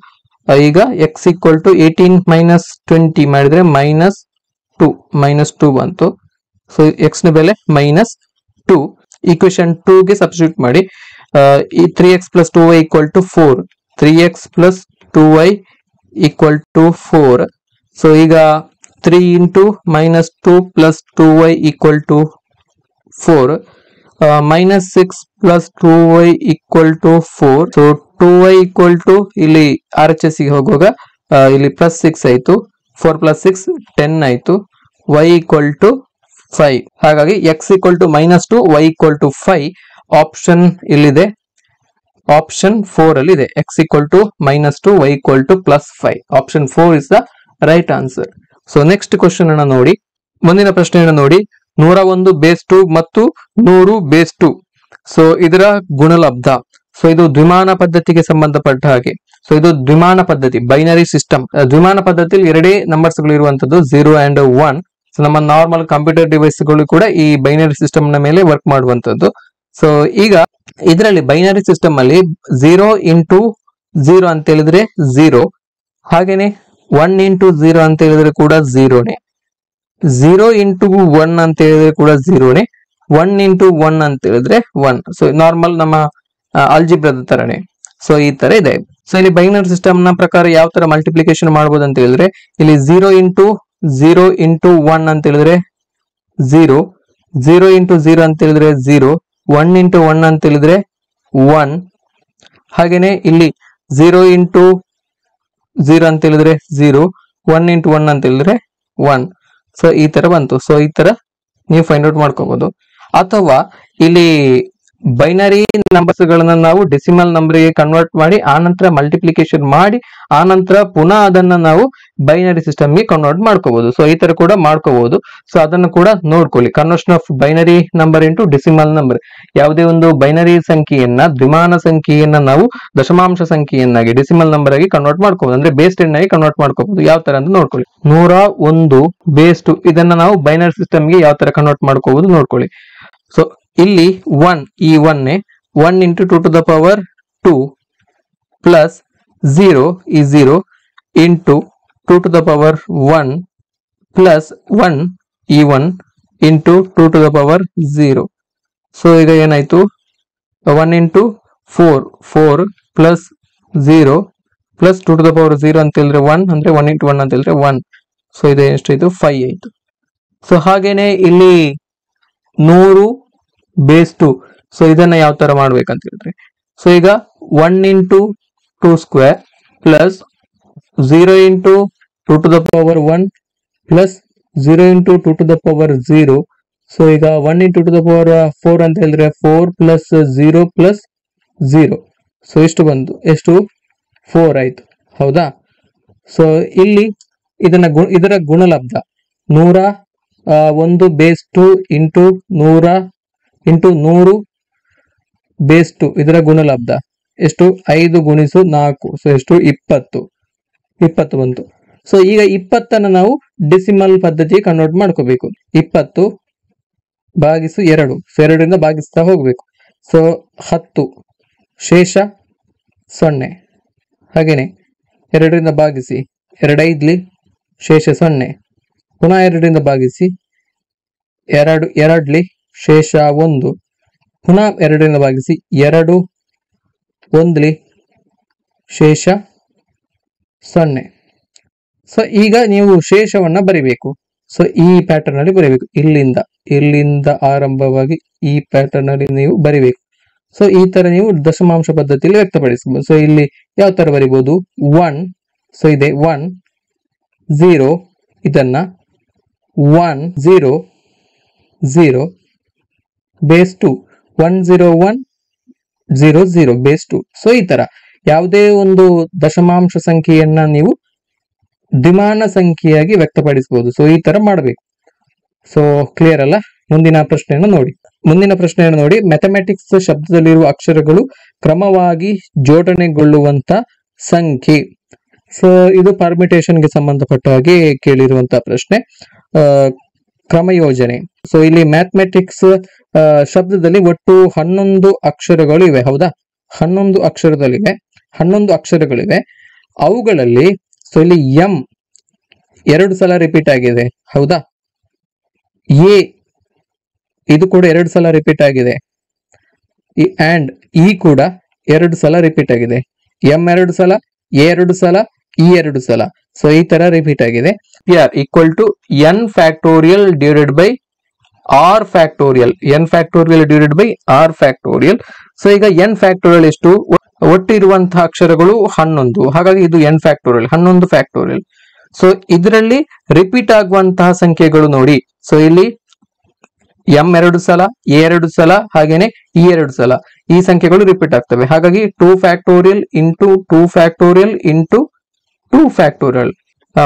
ಈಗ X ಈಕ್ವಲ್ ಟು 18 ಮೈನಸ್ 20 ಮಾಡಿದ್ರೆ ಮೈನಸ್ 2 ಬಂತು. ಸೊ X ನ ಬೆಲೆ ಮೈನಸ್ 2. ಈಕ್ವೇಶನ್ 2 ಗೆ ಸಬ್ಸ್ಟಿಟ್ಯೂಟ್ ಮಾಡಿ. ಈ 3X plus 2Y equal to 4. 3X plus 2Y equal to 4. So ಈಗ 3 into minus 2 plus 2Y equal to 4. Minus 6 plus 2Y equal to 4. So 2Y equal to ಇಲ್ಲಿ RHS ಗೆ ಹೋಗುವಾಗ ಇಲ್ಲಿ ಪ್ಲಸ್ 6 ಆಯ್ತು. 4 plus 6 10 ಆಯ್ತು. Y equal to 5. ಹಾಗಾಗಿ X equal to minus 2, Y equal to 5. Option ಇಲ್ಲಿದೆ, option 4 ಅಲ್ಲಿ ಇದೆ. X equal to minus 2, Y equal to plus 5. Option 4 is the right answer. So next question ಅನ್ನ ನೋಡಿ. ಮುಂದಿನ ಪ್ರಶ್ನೆಯನ್ನು ನೋಡಿ. 101 ಬೇಸ್ 2 ಮತ್ತು 100 ಬೇಸ್ 2. ಸೊ ಇದರ ಗುಣಲಬ್ಧ. ಸೊ ಇದು ದ್ವಿಮಾನ ಪದ್ಧತಿಗೆ ಸಂಬಂಧಪಟ್ಟ ಹಾಗೆ. ಸೊ ಇದು ದ್ವಿಮಾನ ಪದ್ಧತಿ, ಬೈನರಿ ಸಿಸ್ಟಮ್. ದ್ವಿಮಾನ ಪದ್ಧತಿಯಲ್ಲಿ ಎರಡೇ ನಂಬರ್ಸ್ ಗಳು ಇರುವಂತದ್ದು 0 ಅಂಡ್ 1. ಸೊ ನಮ್ಮ ನಾರ್ಮಲ್ ಕಂಪ್ಯೂಟರ್ ಡಿವೈಸ್ಗಳು ಕೂಡ ಈ ಬೈನರಿ ಸಿಸ್ಟಮ್ ನ ಮೇಲೆ ವರ್ಕ್ ಮಾಡುವಂತದ್ದು. ಸೊ ಈಗ ಇದರಲ್ಲಿ ಬೈನರಿ ಸಿಸ್ಟಮ್ ಅಲ್ಲಿ 0 ಇಂಟು 0 ಅಂತ ಹೇಳಿದ್ರೆ 0, ಹಾಗೇನೆ 1 ಇಂಟು 0 ಅಂತ ಹೇಳಿದ್ರೆ ಕೂಡ 0ನೇ, 0 ಇಂಟು 1 ಅಂತ ಹೇಳಿದ್ರೆ ಕೂಡ 0ನೇ, 1 ಇಂಟು 1 ಅಂತ ಹೇಳಿದ್ರೆ 1. ಸೊ ನಾರ್ಮಲ್ ನಮ್ಮ ಆಲ್ಜಿಬ್ರಾದ ತರನೇ. ಸೊ ಈ ತರ ಇದೆ. ಸೊ ಇಲ್ಲಿ ಬೈನರಿ ಸಿಸ್ಟಮ್ ನ ಪ್ರಕಾರ ಯಾವ ತರ ಮಲ್ಟಿಪ್ಲಿಕೇಶನ್ ಮಾಡಬಹುದು ಅಂತ ಹೇಳಿದ್ರೆ, ಇಲ್ಲಿ 0 ಇಂಟು 0 ಇಂಟು 1 ಅಂತ ಹೇಳಿದ್ರೆ 0, 0 ಇಂಟು 0 ಅಂತ ಹೇಳಿದ್ರೆ 0, 1 ಇಂಟು 1 ಅಂತ ಹೇಳಿದ್ರೆ 1, ಹಾಗೇನೆ ಇಲ್ಲಿ 0 ಇಂಟು 0 ಅಂತ ಹೇಳಿದ್ರೆ 0, 1 ಇಂಟು 1 ಅಂತ ಹೇಳಿದ್ರೆ 1. ಸೊ ಈ ತರ ಬಂತು. ಸೊ ಈ ತರ ನೀವು ಫೈಂಡ್ ಔಟ್ ಮಾಡ್ಕೋಬಹುದು. ಅಥವಾ ಇಲ್ಲಿ ಬೈನರಿ ನಂಬರ್ಸ್ ಗಳನ್ನ ನಾವು ಡೆಸಿಮಲ್ ನಂಬರ್ ಗೆ ಕನ್ವರ್ಟ್ ಮಾಡಿ ಆನಂತರ ಮಲ್ಟಿಪ್ಲಿಕೇಶನ್ ಮಾಡಿ ಆನಂತರ ಪುನಃ ಅದನ್ನ ನಾವು ಬೈನರಿ ಸಿಸ್ಟಮ್ ಗೆ ಕನ್ವರ್ಟ್ ಮಾಡ್ಕೋಬಹುದು. ಸೊ ಈ ತರ ಕೂಡ ಮಾಡ್ಕೋಬಹುದು. ಸೊ ಅದನ್ನು ಕೂಡ ನೋಡ್ಕೊಳ್ಳಿ. Conversion of binary number into decimal number. ಯಾವುದೇ ಒಂದು ಬೈನರಿ ಸಂಖ್ಯೆಯನ್ನ ದ್ವಿಮಾನ ಸಂಖ್ಯೆಯನ್ನ ನಾವು ದಶಮಾಂಶ ಸಂಖ್ಯೆಯನ್ನಾಗಿ ಡೆಸಿಮಲ್ ನಂಬರ್ ಆಗಿ ಕನ್ವರ್ಟ್ ಮಾಡ್ಕೋಬಹುದು, ಅಂದ್ರೆ ಬೇಸ್ 10 ಆಗಿ ಕನ್ವರ್ಟ್ ಮಾಡ್ಕೋಬಹುದು. ಯಾವ ತರ ಅಂತ ನೋಡ್ಕೊಳ್ಳಿ. 101 ಬೇಸ್ 2 ಇದನ್ನ ನಾವು ಬೈನರಿ ಸಿಸ್ಟಮ್ ಗೆ ಯಾವ ತರ ಕನ್ವರ್ಟ್ ಮಾಡ್ಕೋಬಹುದು ನೋಡ್ಕೊಳ್ಳಿ. ಸೊ ಇಲ್ಲಿ 1 ಈ 1 into 2 to the power 2 plus 0 ಈ 0 into 2 to the power 1 plus 1 ಈ 1 into 2 to the power 0. So ಈಗ ಏನಾಯ್ತು, 1 into 4 plus 0 plus 2 to the power 0 ಅಂತ ಹೇಳಿದ್ರೆ 1, ಅಂದ್ರೆ 1 ಇಂಟು 1 ಅಂತ ಹೇಳಿದ್ರೆ 1. ಸೊ ಇದು ಎಷ್ಟಾಯ್ತು, 5 ಆಯ್ತು. ಸೊ ಹಾಗೇನೆ ಇಲ್ಲಿ 100 ಬೇಸ್ 2. ಸೊ ಇದನ್ನ ಯಾವ ತರ ಮಾಡ್ಬೇಕಂತ ಹೇಳಿದ್ರೆ, ಸೊ ಈಗ 1 into 2 square plus 0 into 2 to the power 1 plus 0 into 2 to the power 0. So ಈಗ 1 ಇಂಟು 2 ಟು ದ ಪವರ್ 4 ಅಂತ ಹೇಳಿದ್ರೆ 4 ಪ್ಲಸ್ 0 ಪ್ಲಸ್ 0. ಸೊ ಎಷ್ಟು ಬಂತು, ಎಷ್ಟು 4 ಆಯ್ತು, ಹೌದಾ? ಸೊ ಇಲ್ಲಿ ಇದರ ಗುಣಲಬ್ಧ 101 ಬೇಸ್ 2 ಇಂಟು 100 ಇಂಟು 100 ಬೇಸ್ 2 ಇದರ ಗುಣಲಬ್ಧ ಎಷ್ಟು, 5 ಗುಣಿಸು 4. ಸೊ ಎಷ್ಟು, 20 ಬಂತು. ಸೊ ಈಗ 20 ನಾವು ಡೆಸಿಮಲ್ ಪದ್ಧತಿ ಕನ್ವರ್ಟ್ ಮಾಡ್ಕೋಬೇಕು. 20 ಭಾಗಿಸು 2. ಸೊ 2ರಿಂದ ಭಾಗಿಸ್ತಾ ಹೋಗ್ಬೇಕು. ಸೊ 10 ಶೇಷ 0. ಹಾಗೇನೆ 2ರಿಂದ ಭಾಗಿಸಿ 2 5 ಶೇಷ 0. ಪುನಃ 2ರಿಂದ ಭಾಗಿಸಿ 2 ಶೇಷ 1. ಪುನಃ 2ರಿಂದ ಭಾಗಿಸಿ 2 1 ಶೇಷ 0. ಸೊ ಈಗ ನೀವು ಶೇಷವನ್ನ ಬರಿಬೇಕು. ಸೊ ಈ ಪ್ಯಾಟರ್ನ್ ಅಲ್ಲಿ ಬರಿಬೇಕು. ಇಲ್ಲಿಂದ ಆರಂಭವಾಗಿ ಈ ಪ್ಯಾಟರ್ನ್ ಅಲ್ಲಿ ನೀವು ಬರಿಬೇಕು. ಸೊ ಈ ತರ ನೀವು ದಶಮಾಂಶ ಪದ್ಧತಿಯಲ್ಲಿ ವ್ಯಕ್ತಪಡಿಸಬಹುದು. ಸೊ ಇಲ್ಲಿ ಯಾವ ತರ ಬರಿಬಹುದು, 1. ಸೊ ಇದೆ 1 0 ಇದನ್ನ 1 0 0 ಬೇಸ್ 2 101 0 0 ಬೇಸ್ 2. ಸೊ ಈ ತರ ಯಾವುದೇ ಒಂದು ದಶಮಾಂಶ ಸಂಖ್ಯೆಯನ್ನ ನೀವು ದ್ವಿಮಾನ ಸಂಖ್ಯೆಯಾಗಿ ವ್ಯಕ್ತಪಡಿಸಬಹುದು. ಸೊ ಈ ತರ ಮಾಡಬೇಕು. ಸೊ ಕ್ಲಿಯರ್ ಅಲ್ಲ? ಮುಂದಿನ ಪ್ರಶ್ನೆಯನ್ನು ನೋಡಿ. ಮ್ಯಾಥಮೆಟಿಕ್ಸ್ ಶಬ್ದದಲ್ಲಿರುವ ಅಕ್ಷರಗಳು ಕ್ರಮವಾಗಿ ಜೋಡಣೆಗೊಳ್ಳುವಂತ ಸಂಖ್ಯೆ. ಸೊ ಇದು ಪರ್ಮಿಟೇಷನ್ ಗೆ ಸಂಬಂಧಪಟ್ಟ ಹಾಗೆ ಕೇಳಿರುವಂತಹ ಪ್ರಶ್ನೆ. ಕ್ರಮಯೋಜನೆ. ಸೊ ಇಲ್ಲಿ ಮ್ಯಾಥಮೆಟಿಕ್ಸ್ ಶಬ್ದದಲ್ಲಿ ಒಟ್ಟು 11 ಅಕ್ಷರಗಳು ಇವೆ, ಹೌದಾ? 11 ಅಕ್ಷರಗಳಿವೆ. ಅವುಗಳಲ್ಲಿ ಸೊ ಇಲ್ಲಿ ಎಂ 2 ಸಲ ರಿಪೀಟ್ ಆಗಿದೆ, ಹೌದಾ? ಎ ಇದು ಕೂಡ 2 ಸಲ ರಿಪೀಟ್ ಆಗಿದೆ. ಅಂಡ್ ಇ ಕೂಡ 2 ಸಲ ರಿಪೀಟ್ ಆಗಿದೆ. ಎಂ 2 ಸಲ, ಎ 2 ಸಲ, ಇ 2 ಸಲ. ಸೊ ಈ ತರ ರಿಪೀಟ್ ಆಗಿದೆ. R equal to n factorial divided by r factorial. N factorial divided by r factorial. So ಈಗ ಎನ್ ಫ್ಯಾಕ್ಟೋರಿಯಲ್ ಎಷ್ಟು, ಒಟ್ಟು ಇರುವಂತಹ ಅಕ್ಷರಗಳು 11. ಹಾಗಾಗಿ ಇದು ಎನ್ ಫ್ಯಾಕ್ಟೋರಿಯಲ್ 11 ಫ್ಯಾಕ್ಟೋರಿಯಲ್. ಸೊ ಇದರಲ್ಲಿ ರಿಪೀಟ್ ಆಗುವಂತಹ ಸಂಖ್ಯೆಗಳು ನೋಡಿ. ಸೊ ಇಲ್ಲಿ ಎಂ 2 ಸಲ, ಎ 2 ಸಲ, ಹಾಗೇನೆ ಇ 2 ಸಲ. ಈ ಸಂಖ್ಯೆಗಳು ರಿಪೀಟ್ ಆಗ್ತವೆ. ಹಾಗಾಗಿ 2 factorial into 2 factorial into 2 factorial.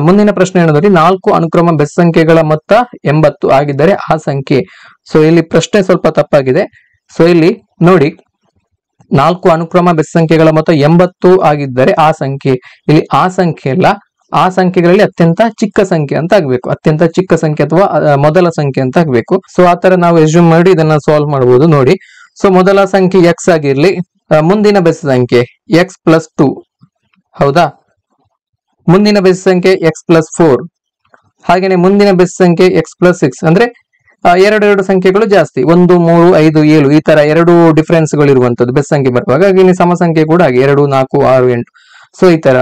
ಮುಂದಿನ ಪ್ರಶ್ನೆ ಏನಂದ್ರೆ 4 ಅನುಕ್ರಮ ಬೆಸ್ ಸಂಖ್ಯೆಗಳ ಮೊತ್ತ 80 ಆಗಿದ್ದರೆ ಆ ಸಂಖ್ಯೆ. ಸೊ ಇಲ್ಲಿ ಪ್ರಶ್ನೆ ಸ್ವಲ್ಪ ತಪ್ಪಾಗಿದೆ. ಸೊ ಇಲ್ಲಿ ನೋಡಿ, 4 ಅನುಕ್ರಮ ಬೆಸ್ ಸಂಖ್ಯೆಗಳ ಮೊತ್ತ 80 ಆಗಿದ್ದರೆ ಆ ಸಂಖ್ಯೆ. ಇಲ್ಲಿ ಆ ಸಂಖ್ಯೆ ಅಲ್ಲ, ಆ ಸಂಖ್ಯೆಗಳಲ್ಲಿ ಅತ್ಯಂತ ಚಿಕ್ಕ ಸಂಖ್ಯೆ ಅಂತ ಆಗ್ಬೇಕು, ಅತ್ಯಂತ ಚಿಕ್ಕ ಸಂಖ್ಯೆ ಅಥವಾ ಮೊದಲ ಸಂಖ್ಯೆ ಅಂತ ಆಗ್ಬೇಕು. ಸೊ ಆ ತರ ನಾವು ಎಸ್ಯೂಮ್ ಮಾಡಿ ಇದನ್ನ ಸಾಲ್ವ್ ಮಾಡಬಹುದು ನೋಡಿ. ಸೊ ಮೊದಲ ಸಂಖ್ಯೆ ಎಕ್ಸ್ ಆಗಿರ್ಲಿ, ಮುಂದಿನ ಬೆಸ ಸಂಖ್ಯೆ ಎಕ್ಸ್ ಪ್ಲಸ್ 2, ಹೌದಾ? ಮುಂದಿನ ಬೆಸ ಸಂಖ್ಯೆ ಎಕ್ಸ್ ಪ್ಲಸ್ 4, ಹಾಗೇನೆ ಮುಂದಿನ ಬೆಸ ಸಂಖ್ಯೆ ಎಕ್ಸ್ ಪ್ಲಸ್ 6. ಅಂದ್ರೆ ಎರಡು ಸಂಖ್ಯೆಗಳು ಜಾಸ್ತಿ, 1, 3, 5, 7 ಈ ತರ ಎರಡು ಡಿಫರೆನ್ಸ್ ಗಳು ಇರುವಂತದ್ದು ಬೆಸ ಸಂಖ್ಯೆ ಬರುವಾಗ. ಹಾಗೆ ಸಮ ಸಂಖ್ಯೆ ಕೂಡ ಹಾಗೆ 2, 4, 6, 8. ಸೊ ಈ ತರ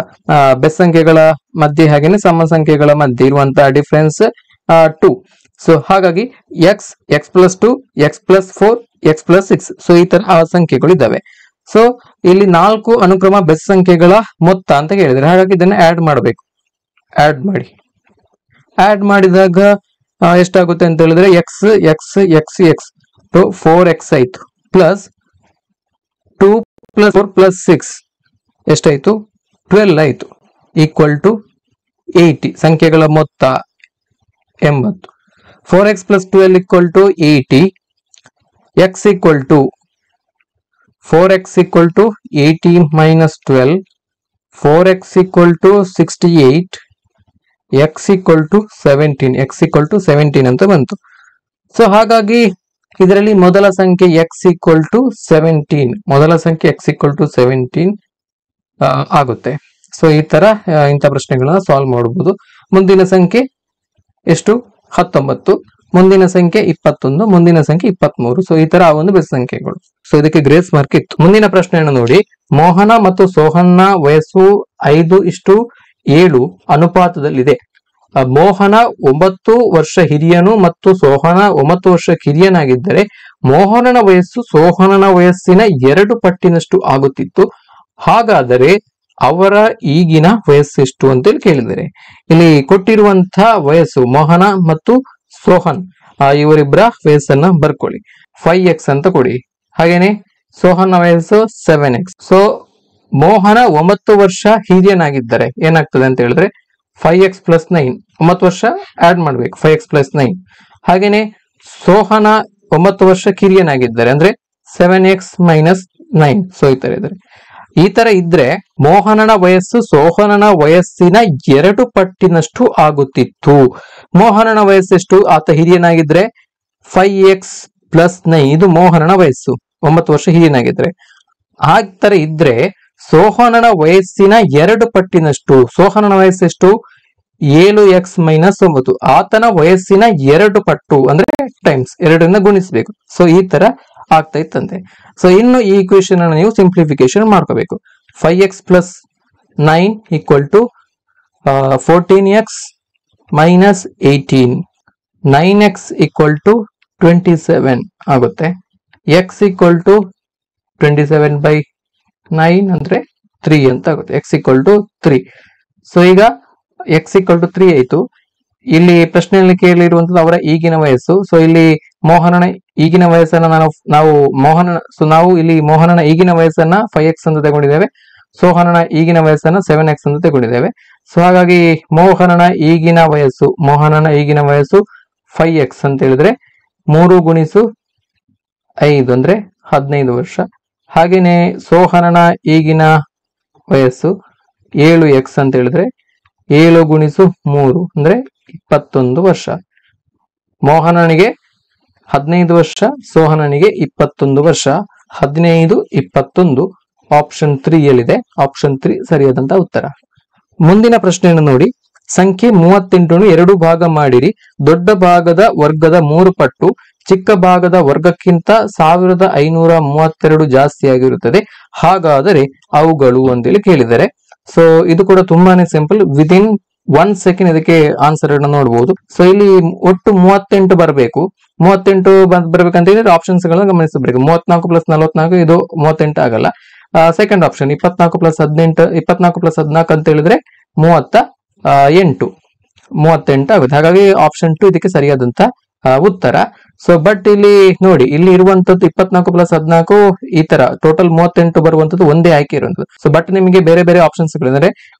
ಬೆಸ ಸಂಖ್ಯೆಗಳ ಮಧ್ಯೆ ಹಾಗೇನೆ ಸಮ ಸಂಖ್ಯೆಗಳ ಮಧ್ಯೆ ಇರುವಂತಹ ಡಿಫರೆನ್ಸ್ 2. ಸೊ ಹಾಗಾಗಿ X, X plus 2, X plus 4, X plus 6. So ಈ ತರ ಸಂಖ್ಯೆಗಳು ಇದ್ದಾವೆ. ಸೊ ಇಲ್ಲಿ 4 ಅನುಕ್ರಮ ಬೆಸ ಸಂಖ್ಯೆಗಳ ಮೊತ್ತ ಅಂತ ಹೇಳಿದ್ರೆ, ಹಾಗಾಗಿ ಇದನ್ನ ಆಡ್ ಮಾಡಬೇಕು. ಆಡ್ ಮಾಡಿದಾಗ ಎಷ್ಟಾಗುತ್ತೆ ಅಂತ ಹೇಳಿದ್ರೆ X X X X 4x ಆಯ್ತು, ಪ್ಲಸ್ 2 ಪ್ಲಸ್ 4 ಪ್ಲಸ್ 6 ಎಷ್ಟಾಯ್ತು 12 ಆಯ್ತು, ಈಕ್ವಲ್ ಟು 80. ಸಂಖ್ಯೆಗಳ ಮೊತ್ತ 80. 4x plus 12 equal to 80. x equal to 4x equal to 80 minus 12, 4x equal to 68, x equal to 17, x equal to 17 ಅಂತ ಬಂತು. ಸೊ ಹಾಗಾಗಿ ಇದರಲ್ಲಿ ಮೊದಲ ಸಂಖ್ಯೆ x ಈಕ್ವಲ್ ಟು 17, ಮೊದಲ ಸಂಖ್ಯೆ x ಈಕ್ವಲ್ ಟು 17 ಆಗುತ್ತೆ. ಸೊ ಈ ತರ ಇಂಥ ಪ್ರಶ್ನೆಗಳನ್ನ ಸಾಲ್ವ್ ಮಾಡಬಹುದು. ಮುಂದಿನ ಸಂಖ್ಯೆ ಎಷ್ಟು 19, ಮುಂದಿನ ಸಂಖ್ಯೆ 21, ಮುಂದಿನ ಸಂಖ್ಯೆ 23. ಸೊ ಈ ತರ ಆ ಒಂದು ಬೆಸ ಸಂಖ್ಯೆಗಳು. ಸೊ ಇದಕ್ಕೆ ಗ್ರೇಸ್ ಮಾರ್ಕ್ ಇತ್ತು. ಮುಂದಿನ ಪ್ರಶ್ನೆಯನ್ನು ನೋಡಿ. ಮೋಹನ ಮತ್ತು ಸೋಹನ್ನ ವಯಸ್ಸು 5:7 ಅನುಪಾತದಲ್ಲಿದೆ. ಮೋಹನ 9 ವರ್ಷ ಹಿರಿಯನು ಮತ್ತು ಸೋಹನ 9 ವರ್ಷ ಕಿರಿಯನಾಗಿದ್ದರೆ ಮೋಹನನ ವಯಸ್ಸು ಸೋಹನನ ವಯಸ್ಸಿನ 2 ಪಟ್ಟಿನಷ್ಟು ಆಗುತ್ತಿತ್ತು. ಹಾಗಾದರೆ ಅವರ ಈಗಿನ ವಯಸ್ಸೆಷ್ಟು ಅಂತೇಳಿ ಕೇಳಿದರೆ, ಇಲ್ಲಿ ಕೊಟ್ಟಿರುವಂತಹ ವಯಸ್ಸು ಮೋಹನ ಮತ್ತು ಸೋಹನ್ ಇವರಿಬ್ಬರ ವಯಸ್ಸನ್ನ ಬರ್ಕೊಳ್ಳಿ. 5x ಅಂತ ಕೊಡಿ. ಹಾಗೇನೆ ಸೋಹನ್ನ ವಯಸ್ಸು 7x. ಸೊ ಮೋಹನ 9 ವರ್ಷ ಹಿರಿಯನಾಗಿದ್ದರೆ ಏನಾಗ್ತದೆ ಅಂತ ಹೇಳಿದ್ರೆ 5x ಪ್ಲಸ್ 9, 9 ವರ್ಷ ಆಡ್ ಮಾಡ್ಬೇಕು, 5x ಪ್ಲಸ್ 9. ಹಾಗೇನೆ ಸೋಹನ 9 ವರ್ಷ ಕಿರಿಯನಾಗಿದ್ದಾರೆ ಅಂದ್ರೆ 7x ಮೈನಸ್ 9. ಸೊ ಈ ತರ ಇದ್ರೆ ಮೋಹನನ ವಯಸ್ಸು ಸೋಹನನ ವಯಸ್ಸಿನ 2 ಪಟ್ಟಿನಷ್ಟು ಆಗುತ್ತಿತ್ತು. ಮೋಹನನ ವಯಸ್ಸೆಷ್ಟು? ಆತ ಹಿರಿಯನಾಗಿದ್ರೆ 5x ಪ್ಲಸ್ 9, ಇದು ಮೋಹನನ ವಯಸ್ಸು 9 ವರ್ಷ ಹಿರಿಯನಾಗಿದ್ರೆ. ಆ ತರ ಇದ್ರೆ ಸೋಹನನ ವಯಸ್ಸಿನ 2 ಪಟ್ಟಿನಷ್ಟು, ಸೋಹನನ ವಯಸ್ಸೆಷ್ಟು 7x ಮೈನಸ್ 9, ಆತನ ವಯಸ್ಸಿನ 2 ಪಟ್ಟು ಅಂದ್ರೆ ಟೈಮ್ಸ್ 2ರಿಂದ ಗುಣಿಸಬೇಕು. ಸೊ ಈ ತರ ಆಗ್ತಾ ಇತ್ತಂತೆ. ಸೊ ಇನ್ನು ಈ ಈಕ್ವೇಶನ್ ಅನ್ನು ನೀವು ಸಿಂಪ್ಲಿಫಿಕೇಶನ್ ಮಾಡ್ಕೋಬೇಕು. 5x plus 9 equal to 14x minus 18, 9x equal to 27 ಆಗುತ್ತೆ. x ಈಕ್ವಲ್ ಟು 27 ಬೈ 9 ಅಂದ್ರೆ 3 ಅಂತ ಆಗುತ್ತೆ. x equal to 3. ಸೊ ಈಗ x ಈಕ್ವಲ್ ಟು 3 ಆಯ್ತು. ಇಲ್ಲಿ ಪ್ರಶ್ನೆಯಲ್ಲಿ ಕೇಳಿರುವಂತದ್ದು ಅವರ ಈಗಿನ ವಯಸ್ಸು. ಸೊ ಇಲ್ಲಿ ಮೋಹನನ ಈಗಿನ ವಯಸ್ಸನ್ನ ನಾವು ಇಲ್ಲಿ ಮೋಹನನ ಈಗಿನ ವಯಸ್ಸನ್ನ 5x ಅಂತ ತಗೊಂಡಿದ್ದೇವೆ, ಸೋಹನನ ಈಗಿನ ವಯಸ್ಸನ್ನ 7x ಅಂತ ತಗೊಂಡಿದ್ದೇವೆ. ಸೊ ಹಾಗಾಗಿ ಮೋಹನನ ಈಗಿನ ವಯಸ್ಸು 5x ಅಂತ ಹೇಳಿದ್ರೆ 3 ಗುಣಿಸು 5 ಅಂದ್ರೆ 15 ವರ್ಷ. ಹಾಗೇನೆ ಸೋಹನನ ಈಗಿನ ವಯಸ್ಸು 7x ಅಂತ ಹೇಳಿದ್ರೆ 7 ಗುಣಿಸು 3 ಅಂದ್ರೆ 21 ವರ್ಷ. ಮೋಹನನಿಗೆ 15 ವರ್ಷ, ಸೋಹನನಿಗೆ 21 ವರ್ಷ. 15, 21 ಆಪ್ಷನ್ 3 ಯಲ್ಲಿದೆ. ಆಪ್ಷನ್ 3 ಸರಿಯಾದಂತಹ ಉತ್ತರ. ಮುಂದಿನ ಪ್ರಶ್ನೆಯನ್ನು ನೋಡಿ. ಸಂಖ್ಯೆ 38 2 ಭಾಗ ಮಾಡಿರಿ. ದೊಡ್ಡ ಭಾಗದ ವರ್ಗದ 3 ಪಟ್ಟು ಚಿಕ್ಕ ಭಾಗದ ವರ್ಗಕ್ಕಿಂತ 1532 ಜಾಸ್ತಿ ಆಗಿರುತ್ತದೆ. ಹಾಗಾದರೆ ಅವುಗಳು ಅಂತೇಳಿ ಕೇಳಿದರೆ. ಸೊ ಇದು ಕೂಡ ತುಂಬಾನೇ ಸಿಂಪಲ್. ವಿದಿನ್ 1 ಸೆಕೆಂಡ್ ಇದಕ್ಕೆ ಆನ್ಸರ್ ಅನ್ನು ನೋಡಬಹುದು. ಸೊ ಇಲ್ಲಿ ಒಟ್ಟು 38 ಬರಬೇಕು. 38 ಬರ್ಬೇಕಂತ ಹೇಳಿದ್ರೆ ಆಪ್ಷನ್ಸ್ ಗಳನ್ನ ಗಮನಿಸಬೇಕು. 34 ಪ್ಲಸ್ 44 ಇದು 38 ಆಗಲ್ಲ. ಸೆಕೆಂಡ್ ಆಪ್ಷನ್ 24 ಪ್ಲಸ್ 18, 24 ಪ್ಲಸ್ 14 ಅಂತ ಹೇಳಿದ್ರೆ 38 ಆಗುತ್ತೆ. ಹಾಗಾಗಿ ಆಪ್ಷನ್ 2 ಇದಕ್ಕೆ ಸರಿಯಾದಂತ ಉತ್ತರ. ಸೊ ಬಟ್ ಇಲ್ಲಿ ನೋಡಿ, ಇಲ್ಲಿ ಇರುವಂತದ್ದು 24 ಪ್ಲಸ್ 14 ಈ ತರ ಟೋಟಲ್ 38 ಬರುವಂತದ್ದು ಒಂದೇ ಆಯ್ಕೆ ಇರುವಂತದ್ದು. ಸೊ ಬಟ್ ನಿಮಗೆ ಬೇರೆ ಬೇರೆ ಆಪ್ಷನ್ಸ್ ಗಳಿದ್ರೆ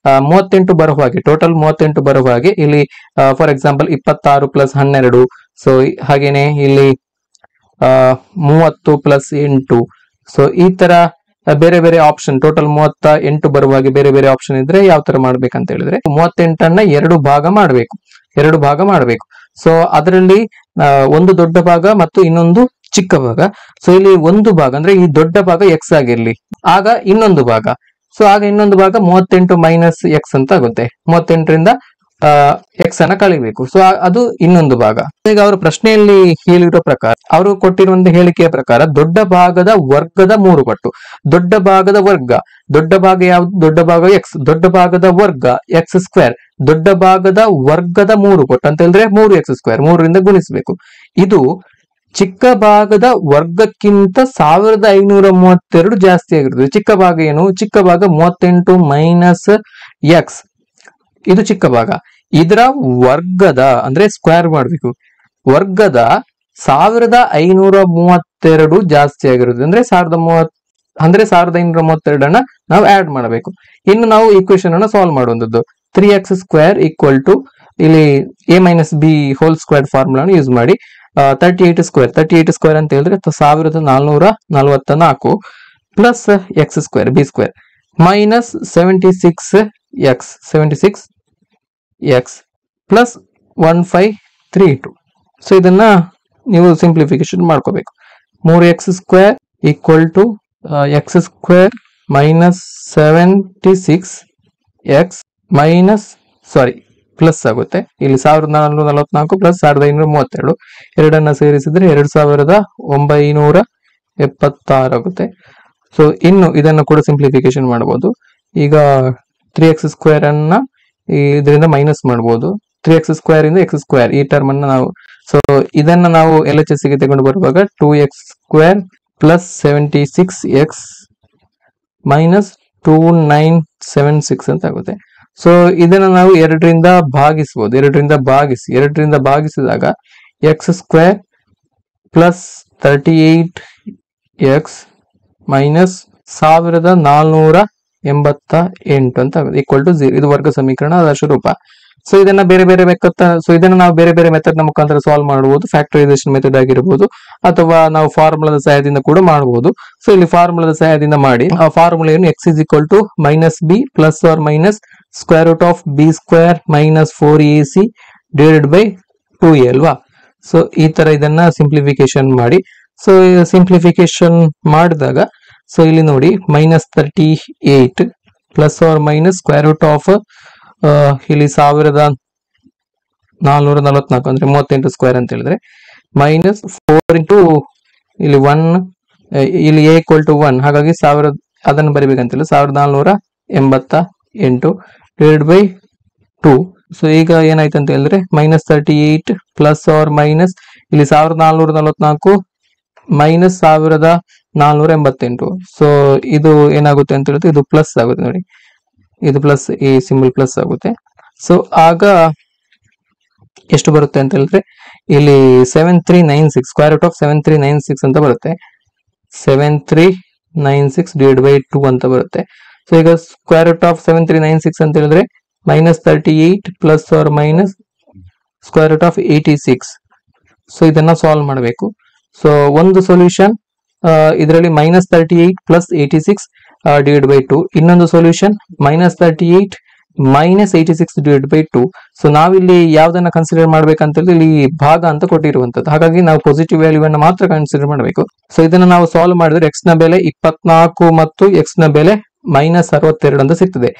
38 ಬರುವ ಹಾಗೆ, ಟೋಟಲ್ 38 ಬರುವ ಹಾಗೆ ಇಲ್ಲಿ ಫಾರ್ ಎಕ್ಸಾಂಪಲ್ 26 ಪ್ಲಸ್ 12. ಸೊ ಹಾಗೇನೆ ಇಲ್ಲಿ 30 ಪ್ಲಸ್ 8. ಸೊ ಈ ತರ ಬೇರೆ ಬೇರೆ ಆಪ್ಷನ್ ಟೋಟಲ್ 38 ಬರುವಾಗೆ ಬೇರೆ ಬೇರೆ ಆಪ್ಷನ್ ಇದ್ರೆ ಯಾವ ತರ ಮಾಡ್ಬೇಕಂತ ಹೇಳಿದ್ರೆ 38ಅನ್ನ ಎರಡು ಭಾಗ ಮಾಡಬೇಕು. ಸೊ ಅದರಲ್ಲಿ ಒಂದು ದೊಡ್ಡ ಭಾಗ ಮತ್ತು ಇನ್ನೊಂದು ಚಿಕ್ಕ ಭಾಗ. ಸೊ ಇಲ್ಲಿ ಒಂದು ಭಾಗ ಅಂದ್ರೆ ಈ ದೊಡ್ಡ ಭಾಗ ಎಕ್ಸ್ ಆಗಿರ್ಲಿ, ಆಗ ಇನ್ನೊಂದು ಭಾಗ 38 ಮೈನಸ್ ಎಕ್ಸ್ ಅಂತ ಆಗುತ್ತೆ. 38ರಿಂದ ಎಕ್ಸ್ ಅನ್ನ ಕಳಿಬೇಕು. ಸೊ ಅದು ಇನ್ನೊಂದು ಭಾಗ. ಈಗ ಅವರು ಪ್ರಶ್ನೆಯಲ್ಲಿ ಹೇಳಿರೋ ಪ್ರಕಾರ, ಅವರು ಕೊಟ್ಟಿರುವಂತ ಹೇಳಿಕೆಯ ಪ್ರಕಾರ ದೊಡ್ಡ ಭಾಗದ ವರ್ಗದ 3 ಪಟ್ಟು. ದೊಡ್ಡ ಭಾಗದ ವರ್ಗ, ದೊಡ್ಡ ಭಾಗ ಯಾವ್ದು? ದೊಡ್ಡ ಭಾಗ ಎಕ್ಸ್. ದೊಡ್ಡ ಭಾಗದ ವರ್ಗ ಎಕ್ಸ್ ಸ್ಕ್ವೇರ್. ದೊಡ್ಡ ಭಾಗದ ವರ್ಗದ 3 ಪಟ್ಟು ಅಂತ ಹೇಳಿದ್ರೆ 3x ಸ್ಕ್ವೇರ್, 3ರಿಂದ ಗುಣಿಸಬೇಕು. ಇದು ಚಿಕ್ಕ ಭಾಗದ ವರ್ಗಕ್ಕಿಂತ 1532 ಜಾಸ್ತಿ ಆಗಿರ್ತದೆ. ಚಿಕ್ಕ ಭಾಗ ಏನು? ಚಿಕ್ಕ ಭಾಗ 38 ಮೈನಸ್ ಎಕ್ಸ್, ಇದು ಚಿಕ್ಕ ಭಾಗ. ಇದರ ವರ್ಗದ ಅಂದ್ರೆ ಸ್ಕ್ವೇರ್ ಮಾಡಬೇಕು, ವರ್ಗದ 1532 ಜಾಸ್ತಿ ಆಗಿರುತ್ತೆ. ಅಂದ್ರೆ 1532 ನಾವು ಆಡ್ ಮಾಡಬೇಕು. ಇನ್ನು ನಾವು ಈಕ್ವೇಶನ್ ಅನ್ನ ಸಾಲ್ವ್ ಮಾಡುವಂತದ್ದು 3x ಸ್ಕ್ವೇರ್ ಈಕ್ವಲ್ ಟು ಇಲ್ಲಿ a minus b whole square formula use ಮಾಡಿ 38 ಸ್ಕ್ವೇರ್ ಅಂತ ಹೇಳಿದ್ರೆ 1444 plus x square b square minus 76x plus 1532. So ಇದನ್ನ ನೀವು ಸಿಂಪ್ಲಿಫಿಕೇಶನ್ ಮಾಡ್ಕೋಬೇಕು. 3x square equal to x square minus 76x minus plus ಆಗುತ್ತೆ. ಇಲ್ಲಿ 1444 plus 1532 ಎರಡನ್ನ ಸೇರಿಸಿದ್ರೆ 2976 ಆಗುತ್ತೆ. ಸೊ ಇನ್ನು ಇದನ್ನು ಕೂಡ ಸಿಂಪ್ಲಿಫಿಕೇಶನ್ ಮಾಡಬಹುದು. ಈಗ 3x ಸ್ಕ್ವೇರ್ ಅನ್ನ ಇದರಿಂದ ಮೈನಸ್ ಮಾಡಬಹುದು. 3x ಸ್ಕ್ವೇರ್ ಇಂದ ಎಕ್ಸ್ ಸ್ಕ್ವೇರ್ ಈ ಟರ್ಮ್ ಅನ್ನ ನಾವು, ಸೊ ಇದನ್ನ ನಾವು LHS ಗೆ ತಗೊಂಡು ಬರುವಾಗ 2x square plus 76x minus 2976 ಅಂತ ಆಗುತ್ತೆ. ಸೊ ಇದನ್ನ ನಾವು ಎರಡರಿಂದ ಭಾಗಿಸಿದಾಗ X square plus 38x minus 1488 ಅಂತ ಆಗುತ್ತೆ ಈಕ್ವಲ್ ಟು 0. ಇದು ವರ್ಗ ಸಮೀಕರಣ ಆದರ್ಶ ರೂಪ. ಸೊ ಇದನ್ನ ಬೇರೆ ಬೇರೆ ನಾವು ಬೇರೆ ಬೇರೆ ಮೆಥಡ್ ನ ಮುಖಾಂತರ ಸಾಲ್ವ್ ಮಾಡಬಹುದು. ಫ್ಯಾಕ್ಟರೈಸೇಷನ್ ಮೆಥಡ್ ಆಗಿರಬಹುದು ಅಥವಾ ನಾವು ಫಾರ್ಮುಲಾದ ಸಹಾಯದಿಂದ ಕೂಡ ಮಾಡಬಹುದು. ಸೊ ಇಲ್ಲಿ ಫಾರ್ಮುಲಾದ ಸಹಾಯದಿಂದ ಮಾಡಿ ಆ ಫಾರ್ಮುಲಾ ಏನು? x is equal to minus b plus or minus square root of b square minus 4ac divided by 2a ಅಲ್ವಾ. ಸೊ ಈ ತರ ಇದನ್ನ ಸಿಂಪ್ಲಿಫಿಕೇಶನ್ ಮಾಡಿ. ಸೊ ಸಿಂಪ್ಲಿಫಿಕೇಶನ್ ಮಾಡಿದಾಗ ಸೊ ಇಲ್ಲಿ ನೋಡಿ minus 38 plus or minus square root of ಇಲ್ಲಿ 1444 ಅಂದ್ರೆ 38 ಸ್ಕ್ವೇರ್ ಅಂತ ಹೇಳಿದ್ರೆ ಮೈನಸ್ 4 ಇಂಟು ಇಲ್ಲಿ 1 ಇಲ್ಲಿ a ಈಕ್ವಲ್ ಟು 1 ಹಾಗಾಗಿ 1000 ಅದನ್ನು ಬರಿಬೇಕಂತ ಹೇಳಿ 1488 ಡಿವೈಡ್ ಬೈ 2. ಸೊ ಈಗ ಏನಾಯ್ತು ಅಂತ ಹೇಳಿದ್ರೆ ಮೈನಸ್ 38 ಪ್ಲಸ್ ಆರ್ ಮೈನಸ್ ಇಲ್ಲಿ 1444 ಮೈನಸ್ 1488. ಸೊ ಇದು ಏನಾಗುತ್ತೆ ಅಂತ ಹೇಳಿದ್ರೆ ಇದು ಪ್ಲಸ್ ಆಗುತ್ತೆ ನೋಡಿ, ಇದು ಪ್ಲಸ್, ಈ ಸಿಂಬಲ್ ಪ್ಲಸ್ ಆಗುತ್ತೆ. ಸೊ ಆಗ ಎಷ್ಟು ಬರುತ್ತೆ ಅಂತ ಹೇಳಿದ್ರೆ ಇಲ್ಲಿ 7396 ಸ್ಕ್ವೇರ್ ರೂಟ್ ಆಫ್ 7396 ಅಂತ ಬರುತ್ತೆ. 7396 ಡಿವೈಡ್ ಬೈ 2 ಅಂತ ಬರುತ್ತೆ. ಸೊ ಈಗ ಸ್ಕ್ವೇರ್ ರೂಟ್ ಆಫ್ 7396 ಅಂತ ಹೇಳಿದ್ರೆ minus 38 plus or minus square root of 86. So ಇದನ್ನ ಸಾಲ್ವ್ ಮಾಡಬೇಕು. ಸೊ ಒಂದು ಸೊಲ್ಯೂಷನ್ ಇದರಲ್ಲಿ ಮೈನಸ್ 38 ಪ್ಲಸ್ 86 ಡಿವೈಡ್ ಬೈ 2, ಇನ್ನೊಂದು solution minus 38 minus 86 divide by 2. So ನಾವಿಲ್ಲಿ ಯಾವ್ದನ್ನ ಕನ್ಸಿಡರ್ ಮಾಡ್ಬೇಕಂತ ಹೇಳಿ ಇಲ್ಲಿ ಭಾಗ ಅಂತ ಕೊಟ್ಟಿರುವಂತದ್ದು, ಹಾಗಾಗಿ ನಾವು ಪಾಸಿಟಿವ್ ವ್ಯಾಲ್ಯೂ ಅನ್ನ ಮಾತ್ರ ಕನ್ಸಿಡರ್ ಮಾಡಬೇಕು. ಸೊ ಇದನ್ನ ನಾವು ಸಾಲ್ವ್ ಮಾಡಿದ್ರೆ ಎಕ್ಸ್ ನ ಬೆಲೆ 24 ಮತ್ತು ಎಕ್ಸ್ ನ ಬೆಲೆ ಮೈನಸ್ 62 ಅಂತ ಸಿಗ್ತದೆ.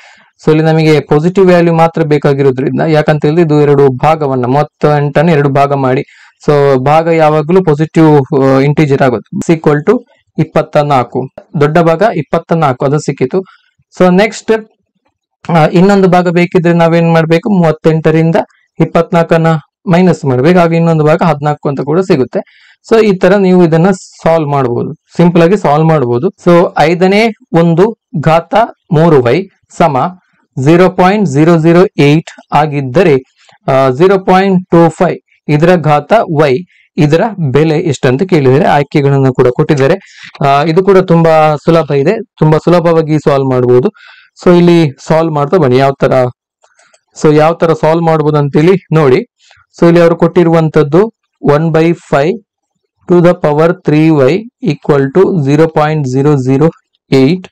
ಸೊ ಇಲ್ಲಿ ನಮಗೆ ಪಾಸಿಟಿವ್ ವ್ಯಾಲ್ಯೂ ಮಾತ್ರ ಬೇಕಾಗಿರೋದ್ರಿಂದ, ಯಾಕಂತ ಹೇಳಿದ್ರೆ ಇದು ಎರಡು ಭಾಗವನ್ನ 38 ಎರಡು ಭಾಗ ಮಾಡಿ, ಸೊ ಭಾಗ ಯಾವಾಗಲೂ ಪಾಸಿಟಿವ್ ಇಂಟಿಜರ್ ಆಗುತ್ತೆ. ಈಕ್ವಲ್ ಟು 24, ದೊಡ್ಡ ಭಾಗ 24 ಅದು ಸಿಕ್ಕಿತು. ಸೊ ನೆಕ್ಸ್ಟ್ ಇನ್ನೊಂದು ಭಾಗ ಬೇಕಿದ್ರೆ ನಾವೇನ್ ಮಾಡ್ಬೇಕು, 38ರಿಂದ 24ನ್ನ ಮೈನಸ್ ಮಾಡ್ಬೇಕು, ಆಗ ಇನ್ನೊಂದು ಭಾಗ 14 ಅಂತ ಕೂಡ ಸಿಗುತ್ತೆ. ಸೊ ಈ ತರ ನೀವು ಇದನ್ನ ಸಾಲ್ವ್ ಮಾಡಬಹುದು, ಸಿಂಪಲ್ ಆಗಿ ಸಾಲ್ವ್ ಮಾಡಬಹುದು. ಸೊ 5ನೇ ಒಂದು ಘಾತ 3y ಸಮ 0.008 ಆಗಿದ್ದರೆ 0.25 ಇದರ ಘಾತ y ಇದರ ಬೆಲೆ ಎಷ್ಟಂತ ಕೇಳಿದರೆ ಆಯ್ಕೆಗಳನ್ನು ಕೂಡ ಕೊಟ್ಟಿದ್ದಾರೆ. ಇದು ಕೂಡ ತುಂಬಾ ಸುಲಭ ಇದೆ, ತುಂಬಾ ಸುಲಭವಾಗಿ ಸಾಲ್ವ್ ಮಾಡಬಹುದು. ಸೊ ಇಲ್ಲಿ ಸಾಲ್ವ್ ಮಾಡ್ತಾ ಬನ್ನಿ ಯಾವ ತರ ಸಾಲ್ವ್ ಮಾಡಬಹುದು ಅಂತೇಳಿ ನೋಡಿ. ಸೊ ಇಲ್ಲಿ ಅವರು ಕೊಟ್ಟಿರುವಂತದ್ದು 1/5 to the power 3y equal to 0.008 8.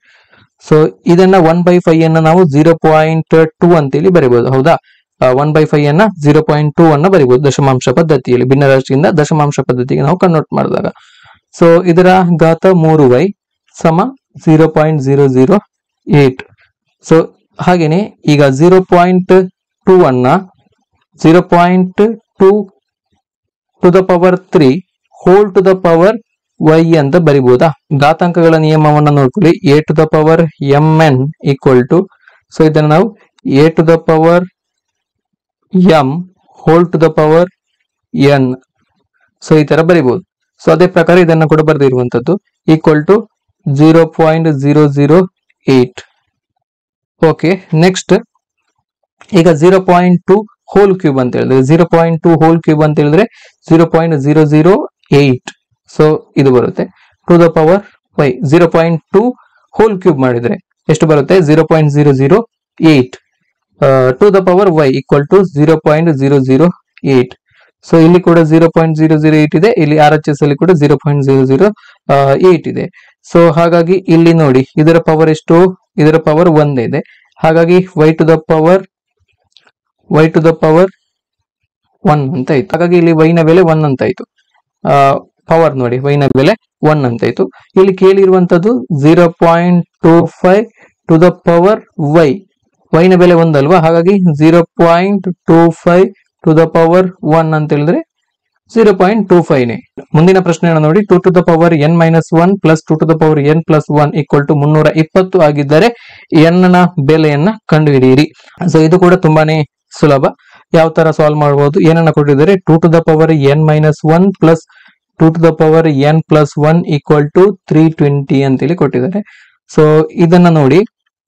So ಇದನ್ನ 1/5 ಅನ್ನ ನಾವು 0.2 ಅಂತೇಳಿ ಬರೀಬಹುದು. ಹೌದಾ, 1/5 ಅನ್ನ 0.2 ಅನ್ನ ಬರೀಬಹುದು ದಶಮಾಂಶ ಪದ್ಧತಿಯಲ್ಲಿ. ಭಿನ್ನರಾಶಿಯಿಂದ ದಶಮಾಂಶ ಪದ್ಧತಿಗೆ ನಾವು ಕನ್ವರ್ಟ್ ಮಾಡಿದಾಗ. ಸೊ ಇದರ ಘಾತ 3y ಸಮ 0.008. ಸೊ ಹಾಗೇನೆ ಈಗ 0.2 ಅನ್ನ 0.2 to the power 3 whole to the power y ಅಂತ ಬರಿಬಹುದಾ? ಘಾತಾಂಕಗಳ ನಿಯಮವನ್ನ ನೋಡ್ಕೊಳ್ಳಿ. a to the power mn equal to, so ಇದನ್ನ ನಾವು a to the power m whole to the power n, so ಈ ತರ ಬರಿಬಹುದು. ಸೊ ಅದೇ ಪ್ರಕಾರ ಇದನ್ನ ಕೂಡ ಬರೆದಿರುವಂತದ್ದು ಈಕ್ವಲ್ ಟು 0.008. ಓಕೆ, ನೆಕ್ಸ್ಟ್ ಈಗ 0.2 ಹೋಲ್ ಕ್ಯೂಬ್ ಅಂತ ಹೇಳಿದ್ರೆ 0.2 ಹೋಲ್ ಕ್ಯೂಬ್ ಅಂತ ಹೇಳಿದ್ರೆ 0.008. ಸೊ ಇದು ಬರುತ್ತೆ to the power y. 0.2 whole cube ಮಾಡಿದ್ರೆ ಎಷ್ಟು ಬರುತ್ತೆ? 0.008 to the power y equal to 0.008. So ಇಲ್ಲಿ ಕೂಡ 0.008 ಇದೆ, ಇಲ್ಲಿ RHS ಅಲ್ಲಿ ಕೂಡ 0.008 ಇದೆ. ಸೊ ಹಾಗಾಗಿ ಇಲ್ಲಿ ನೋಡಿ ಇದರ ಪವರ್ ಎಷ್ಟು? ಇದರ ಪವರ್ 1 ಇದೆ. ಹಾಗಾಗಿ y ಟು ದ ಪವರ್ 1 ಅಂತ ಆಯ್ತು. ಹಾಗಾಗಿ ಇಲ್ಲಿ y ನ ಬೆಲೆ 1 ಅಂತ ಆಯ್ತು. ಪವರ್ ನೋಡಿ y ನ ಬೆಲೆ 1 ಅಂತ ಆಯ್ತು. ಇಲ್ಲಿ ಕೇಳಿರುವಂತದ್ದು 0.25 to the power y. y ನ ಬೆಲೆ 1 ಅಲ್ವಾ, ಹಾಗಾಗಿ 0.25 ಟು ದ ಪವರ್ 1 ಅಂತ ಹೇಳಿದ್ರೆ 0.25 ನೇ. ಮುಂದಿನ ಪ್ರಶ್ನೆಯನ್ನು ನೋಡಿ. 2 to the power n-1 plus 2 to the power n+1 equal to 320 ಆಗಿದ್ದರೆ n ನ ಬೆಲೆಯನ್ನ ಕಂಡುಹಿಡಿಯಿರಿ. ಸೊ ಇದು ಕೂಡ ತುಂಬಾನೇ ಸುಲಭ. ಯಾವ ತರ ಸಾಲ್ವ್ ಮಾಡಬಹುದು? ಏನನ್ನ ಕೊಟ್ಟಿದ್ದಾರೆ? 2 to the power n-1 plus 2 to the power n+1 equal to 320 ಅಂತೇಳಿ ಕೊಟ್ಟಿದ್ದಾರೆ. ಸೊ ಇದನ್ನ ನೋಡಿ,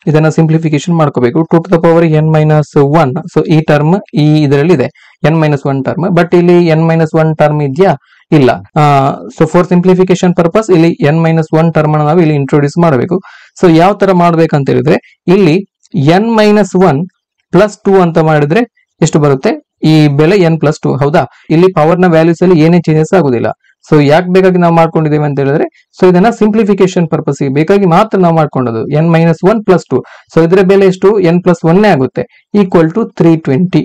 ಇದನ್ನ ಸಿಂಪ್ಲಿಫಿಕೇಶನ್ ಮಾಡ್ಕೋಬೇಕು. 2 to the power n-1, so ಈ ಟರ್ಮ್ ಈ ಇದರಲ್ಲಿ ಇದೆ n-1 ಟರ್ಮ್, ಬಟ್ ಇಲ್ಲಿ n-1 ಟರ್ಮ್ ಇದೆಯಾ? ಇಲ್ಲ. ಸೊ ಫಾರ್ ಸಿಂಪ್ಲಿಫಿಕೇಶನ್ ಪರ್ಪಸ್ ಇಲ್ಲಿ n-1 ಟರ್ಮ್ ನಾವು ಇಲ್ಲಿ ಇಂಟ್ರೊಡ್ಯೂಸ್ ಮಾಡಬೇಕು. ಸೊ ಯಾವ ತರ ಮಾಡ್ಬೇಕಂತ ಹೇಳಿದ್ರೆ ಇಲ್ಲಿ n-1 ಪ್ಲಸ್ 2 ಅಂತ ಮಾಡಿದ್ರೆ ಎಷ್ಟು ಬರುತ್ತೆ? ಈ ಬೆಲೆ n+2. ಹೌದಾ, ಇಲ್ಲಿ ಪವರ್ ನ ವ್ಯಾಲ್ಯೂಸ್ ಅಲ್ಲಿ ಏನೇ ಚೇಂಜಸ್ ಆಗುದಿಲ್ಲ. ಸೊ ಯಾಕೆ ಬೇಕಾಗಿ ನಾವು ಮಾಡ್ಕೊಂಡಿದ್ದೇವೆ ಅಂತ ಹೇಳಿದ್ರೆ, ಸೊ ಇದನ್ನ ಸಿಂಪ್ಲಿಫಿಕೇಶನ್ ಪರ್ಪಸ್ ಬೇಕಾಗಿ ಮಾತ್ರ ನಾವು ಮಾಡ್ಕೊಂಡದ್ದು n-1 ಪ್ಲಸ್ 2. ಸೊ ಇದರ ಬೆಲೆ ಎಷ್ಟು? n+1 ಆಗುತ್ತೆ ಈಕ್ವಲ್ ಟು 320.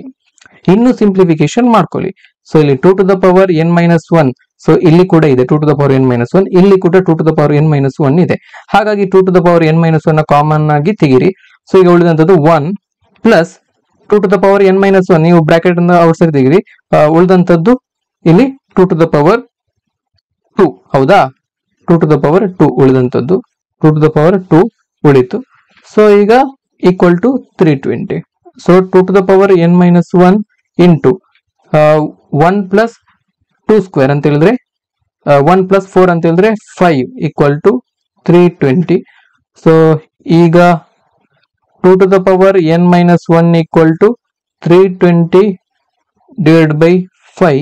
ಇನ್ನು ಸಿಂಪ್ಲಿಫಿಕೇಶನ್ ಮಾಡ್ಕೊಳ್ಳಿ. ಸೊ ಇಲ್ಲಿ 2 to the power n-1, so ಇಲ್ಲಿ ಕೂಡ ಇದೆ 2 ಟು ದ ಪವರ್ n-1, ಇಲ್ಲಿ ಕೂಡ 2 ಟು ದ ಪವರ್ n-1 ಇದೆ. ಹಾಗಾಗಿ 2 to the power n-1 common ಆಗಿ ತೆಗಿರಿ. ಸೊ ಈಗ ಉಳಿದಂತದ್ದು 1 plus 2 to the power n-1, ನೀವು ಬ್ರಾಕೆಟ್ ಅನ್ನು ಔಟ್ಸೈಡ್ ತೆಗಿರಿ. ಉಳಿದಂತದ್ದು ಇಲ್ಲಿ 2 ಟು ದ ಪವರ್ 2. ಹೌದಾ, 2 ಟು ದ ಪವರ್ 2 ಉಳಿದಂತದ್ದು 2 ಟು ದ ಪವರ್ 2 ಉಳಿತು. ಸೊ ಈಗ equal to 320. So 2 to the power n-1 into 1 plus 2 square ಅಂತ ಹೇಳಿದ್ರೆ 1 ಪ್ಲಸ್ 4 ಅಂತ ಹೇಳಿದ್ರೆ 5 ಈಕ್ವಲ್ ಟು 320. ಸೊ ಈಗ 2 to the power n-1 equal to 320 divided by 5.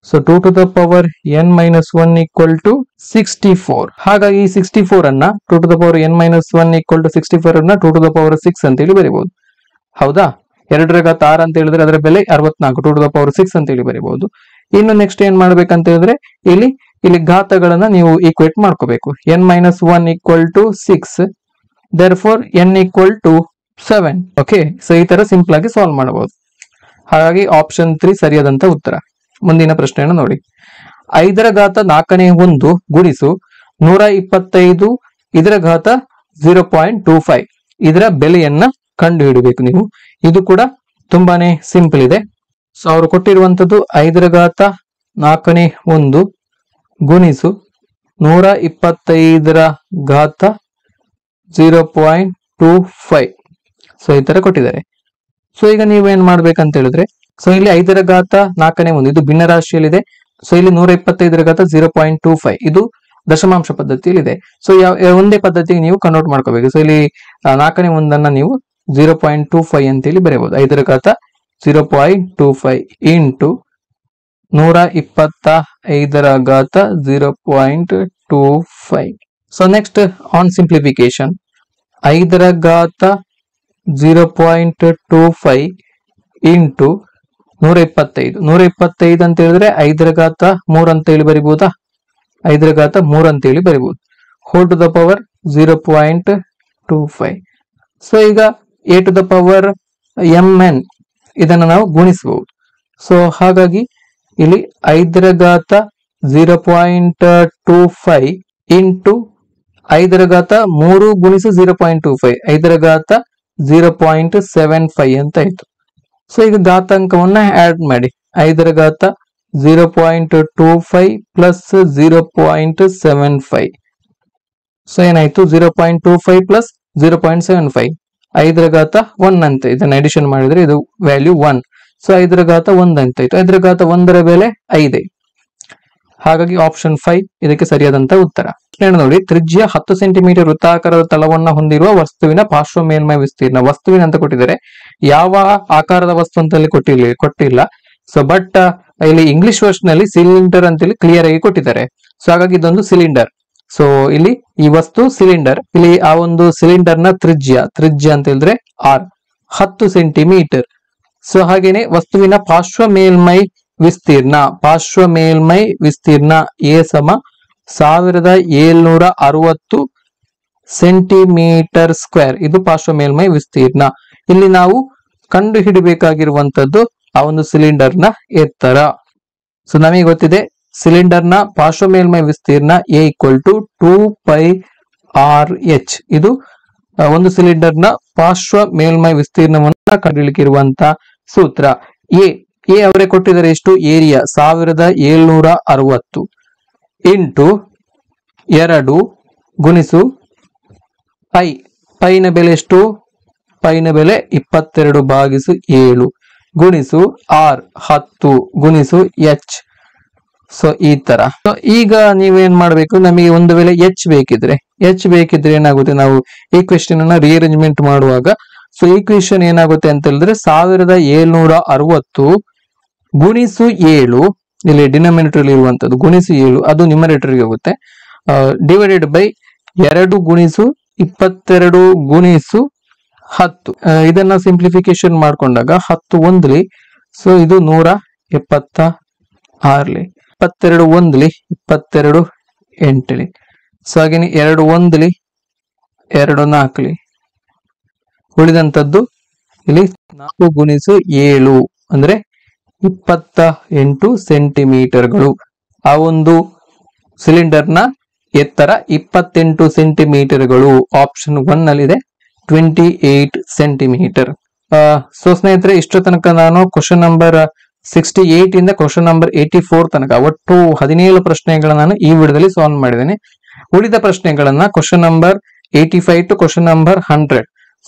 So 2 to the power n-1 equal to 64. ಹಾಗಾಗಿ 64 ಅನ್ನ 2 to the power n-1 equal to 64 ಅನ್ನ 2 to the power 6 ಅಂತ ಹೇಳಿ ಬರೀಬಹುದು. ಹೌದಾ, 2 ರ ಘಾತ 6 ಅಂತ ಹೇಳಿದ್ರೆ ಅದರ ಬೆಲೆ 64, 2 ಟು ದ ಪವರ್ 6 ಅಂತ ಹೇಳಿ ಬರೀಬಹುದು. ಇನ್ನು ನೆಕ್ಸ್ಟ್ ಏನ್ ಮಾಡ್ಬೇಕಂತ ಹೇಳಿದ್ರೆ ಇಲ್ಲಿ ಘಾತಗಳನ್ನ ನೀವು ಈಕ್ವೇಟ್ ಮಾಡ್ಕೋಬೇಕು. n-1 equal to 6, therefore n equal to 7. Okay, so ಈ ತರ ಸಿಂಪಲ್ ಆಗಿ ಸಾಲ್ವ್ ಮಾಡಬಹುದು. ಹಾಗಾಗಿ ಆಪ್ಷನ್ 3 ಸರಿಯಾದಂತ ಉತ್ತರ. ಮುಂದಿನ ಪ್ರಶ್ನೆಯನ್ನು ನೋಡಿ. 5 ರ ಘಾತ 4ನೇ 1 ಗುಣಿಸು 125 ಇದರ ಘಾತ 0.25 ಇದರ ಬೆಲೆಯನ್ನ ಕಂಡು ಹಿಡಬೇಕು ನೀವು. ಇದು ಕೂಡ ತುಂಬಾನೇ ಸಿಂಪಲ್ ಇದೆ. ಸೊ ಅವರು ಕೊಟ್ಟಿರುವಂತದ್ದು 5 ರ ಘಾತ 4ನೇ 1 ಗುಣಿಸು 125 ರ ಘಾತ 0.25. ಸೊ ಈ ತರ ಕೊಟ್ಟಿದ್ದಾರೆ. ಸೊ ಈಗ ನೀವೇನ್ ಮಾಡ್ಬೇಕಂತ ಹೇಳಿದ್ರೆ, ಸೊ ಇಲ್ಲಿ 5 ರ ಘಾತ 4ನೇ 1 ಇದು ಭಿನ್ನ ರಾಶಿಯಲ್ಲಿದೆ. ಸೊ ಇಲ್ಲಿ 125 ರ ಘಾತ 0.25 ಇದು ದಶಮಾಂಶ ಪದ್ಧತಿಯಲ್ಲಿದೆ. ಸೊ ಒಂದೇ ಪದ್ಧತಿಗೆ ನೀವು ಕನ್ವರ್ಟ್ ಮಾಡ್ಕೋಬೇಕು. ಸೊ ಇಲ್ಲಿ 4ನೇ 1 ನೀವು 0.25 ಅಂತೇಳಿ ಬರೆಯಬಹುದು. 5 ರ ಘಾತ 0.25 ಇಂಟು 125 ರ ಘಾತ 0.25. ಸೊ ನೆಕ್ಸ್ಟ್ ಆನ್ ಸಿಂಪ್ಲಿಫಿಕೇಶನ್ 5 ರ ಘಾತ 0.25 ಇಂಟು 125 ಅಂತ ಹೇಳಿದ್ರೆ 5 ರ ಘಾತ 3 ಅಂತ ಹೇಳಿ ಬರಿಬಹುದಾ? 5 ರ ಘಾತ 3 ಅಂತ ಹೇಳಿ ಬರಿಬಹುದು. Whole to the power 0.25. So ಈಗ a to the power mn ಇದನ್ನು ನಾವು ಗುಣಿಸಬಹುದು. ಸೊ ಹಾಗಾಗಿ ಇಲ್ಲಿ 5 ರ ಘಾತ 0.25 ಇಂಟು 5 ರ ಘಾತ 3 ಗುಣಿಸು 0.25, 5 ರ ಘಾತ 0.75 ಅಂತ ಆಯ್ತು. ಸೊ ಈಗ ಘಾತಾಂಕವನ್ನ ಆಡ್ ಮಾಡಿ, 5 ರ ಘಾತ 0.25 ಪ್ಲಸ್ 0.75. ಸೊ ಏನಾಯ್ತು 0.25 ಪ್ಲಸ್ 0.75, 5 ರ ಘಾತ 1 ಅಂತ. ಇದನ್ನ ಅಡಿಷನ್ ಮಾಡಿದ್ರೆ ಇದು ವ್ಯಾಲ್ಯೂ 1. ಸೊ 5 ರ ಘಾತ 1 ಅಂತ ಆಯ್ತು. 5 ರ ಘಾತ 1 ರ ಬೆಲೆ 5. ಹಾಗಾಗಿ ಆಪ್ಷನ್ 5 ಇದಕ್ಕೆ ಸರಿಯಾದಂತ ಉತ್ತರ. ನೋಡಿ, ತ್ರಿಜ್ಯ 10 ಸೆಂಟಿಮೀಟರ್ ವೃತ್ತಾಕಾರದ ತಳವನ್ನ ಹೊಂದಿರುವ ವಸ್ತುವಿನ ಪಾರ್ಶ್ವ ಮೇಲ್ಮೈ ವಿಸ್ತೀರ್ಣ. ವಸ್ತುವಿನ ಅಂತ ಕೊಟ್ಟಿದ್ದಾರೆ, ಯಾವ ಆಕಾರದ ವಸ್ತು ಅಂತ ಕೊಟ್ಟಿಲ್ಲ. ಸೊ ಬಟ್ ಇಲ್ಲಿ ಇಂಗ್ಲಿಷ್ ವರ್ಷನ್ ನಲ್ಲಿ ಸಿಲಿಂಡರ್ ಅಂತೇಳಿ ಕ್ಲಿಯರ್ ಆಗಿ ಕೊಟ್ಟಿದ್ದಾರೆ. ಸೊ ಹಾಗಾಗಿ ಇದೊಂದು ಸಿಲಿಂಡರ್. ಸೊ ಇಲ್ಲಿ ಈ ವಸ್ತು ಸಿಲಿಂಡರ್. ಇಲ್ಲಿ ಆ ಒಂದು ಸಿಲಿಂಡರ್ ನ ತ್ರಿಜ್ಯ ಅಂತ ಹೇಳಿದ್ರೆ ಆರ್ 10 ಸೆಂಟಿಮೀಟರ್. ಸೊ ಹಾಗೇನೆ ವಸ್ತುವಿನ ಪಾರ್ಶ್ವ ಮೇಲ್ಮೈ ವಿಸ್ತೀರ್ಣ ಎ ಸಮ 1760 ಸೆಂಟಿಮೀಟರ್ ಸ್ಕ್ವೇರ್. ಇದು ಪಾರ್ಶ್ವ ಮೇಲ್ಮೈ ವಿಸ್ತೀರ್ಣ. ಇಲ್ಲಿ ನಾವು ಕಂಡು ಹಿಡಿಬೇಕಾಗಿರುವಂತದ್ದು ಆ ಒಂದು ಸಿಲಿಂಡರ್ ನ ಎತ್ತರ. ಸೊ ನಮಗೆ ಗೊತ್ತಿದೆ ಸಿಲಿಂಡರ್ ನ ಪಾರ್ಶ್ವ ಮೇಲ್ಮೈ ವಿಸ್ತೀರ್ಣ ಎ ಈಕ್ವಲ್ ಟು 2πRh. ಇದು ಒಂದು ಸಿಲಿಂಡರ್ ನ ಪಾರ್ಶ್ವ ಮೇಲ್ಮೈ ವಿಸ್ತೀರ್ಣವನ್ನ ಕಂಡುಹಿಡಿಲಿಕ್ಕಿರುವಂತ ಸೂತ್ರ. ಎ ಅವರೇ ಕೊಟ್ಟಿದ್ದಾರೆ ಎಷ್ಟು, ಏರಿಯಾ 1760 ಇಂಟು 2 ಗುಣಿಸು ಪೈನ ಬೆಲೆ ಎಷ್ಟು, ಪೈನ ಬೆಲೆ 22/7 ಗುಣಿಸು ಆರ್ 10 ಗುಣಿಸು ಎಚ್. ಸೊ ಈ ತರ. ಸೊ ಈಗ ನೀವೇನ್ ಮಾಡ್ಬೇಕು, ನಮಗೆ ಒಂದು ವೇಳೆ ಎಚ್ ಬೇಕಿದ್ರೆ ಏನಾಗುತ್ತೆ, ನಾವು ಈಕ್ವೇಶನ್ ಅನ್ನ ರಿಅರೇಂಜ್ಮೆಂಟ್ ಮಾಡುವಾಗ ಸೊ ಈಕ್ವೇಶನ್ ಏನಾಗುತ್ತೆ ಅಂತ ಹೇಳಿದ್ರೆ 1760 ಗುಣಿಸು 7, ಇಲ್ಲಿ ಡಿನಾಮಿನೇಟರ್ ಇರುವಂತದ್ದು ಗುಣಿಸು 7, ಅದು ನ್ಯೂಮರೇಟರ್ ಹೋಗುತ್ತೆ, ಡಿವೈಡೆಡ್ ಬೈ 2 ಗುಣಿಸು 22 ಗುಣಿಸು 10. ಇದನ್ನ ಸಿಂಪ್ಲಿಫಿಕೇಶನ್ ಮಾಡ್ಕೊಂಡಾಗ 10 ಒಂದ್ಲಿ, ಸೊ ಇದು 176, 22 ಒಂದ್ಲಿ 22 ಎಂಟ್ಲಿ. ಸೊ ಹಾಗೇನೆ 2 ಒಂದ್ಲಿ 2 ನಾಲ್ಕಲಿ, ಉಳಿದಂತದ್ದು ಇಲ್ಲಿ 4 ಗುಣಿಸು 7 ಅಂದ್ರೆ 28 ಸೆಂಟಿಮೀಟರ್ಗಳು. ಆ ಒಂದು ಸಿಲಿಂಡರ್ ನ ಎತ್ತರ 28 ಸೆಂಟಿಮೀಟರ್ಗಳು. ಆಪ್ಷನ್ 1 ನಲ್ಲಿದೆ 28 ಸೆಂಟಿಮೀಟರ್. ಸೊ ಸ್ನೇಹಿತರೆ, ಇಷ್ಟು ತನಕ ನಾನು ಕ್ವಶನ್ ನಂಬರ್ 68 ಇಂದ ಕ್ವಶನ್ ನಂಬರ್ 84 ತನಕ ಒಟ್ಟು 17 ಪ್ರಶ್ನೆಗಳನ್ನ ನಾನು ಈ ವಿಡಿಯೋದಲ್ಲಿ ಸಾಲ್ವ್ ಮಾಡಿದ್ದೇನೆ. ಉಳಿದ ಪ್ರಶ್ನೆಗಳನ್ನ question number 85 to question number 100.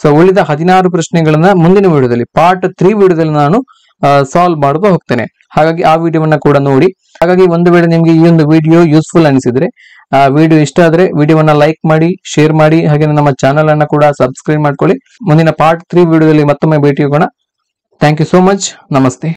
So ಉಳಿದ 16 ಪ್ರಶ್ನೆಗಳನ್ನ ಮುಂದಿನ ವಿಡಿಯೋದಲ್ಲಿ ಪಾರ್ಟ್ 3 ವಿಡಿಯೋದಲ್ಲಿ ನಾನು ಸಾಲ್ವ್ ಮಾಡುತ್ತಾ ಹೋಗ್ತೇನೆ. ಹಾಗಾಗಿ ಆ ವಿಡಿಯೋವನ್ನ ಕೂಡ ನೋಡಿ. ಹಾಗಾಗಿ ಒಂದು ವೇಳೆ ನಿಮ್ಗೆ ಈ ಒಂದು ವಿಡಿಯೋ ಯೂಸ್ಫುಲ್ ಅನಿಸಿದ್ರೆ, ವಿಡಿಯೋ ಇಷ್ಟ ಆದ್ರೆ ವಿಡಿಯೋವನ್ನ ಲೈಕ್ ಮಾಡಿ, ಶೇರ್ ಮಾಡಿ, ಹಾಗೆ ನಮ್ಮ ಚಾನಲ್ ಅನ್ನ ಕೂಡ ಸಬ್ಸ್ಕ್ರೈಬ್ ಮಾಡ್ಕೊಳ್ಳಿ. ಮುಂದಿನ ಪಾರ್ಟ್ 3 ವಿಡಿಯೋದಲ್ಲಿ ಮತ್ತೊಮ್ಮೆ ಭೇಟಿ ಹೋಗೋಣ. Thank you so much. ನಮಸ್ತೆ.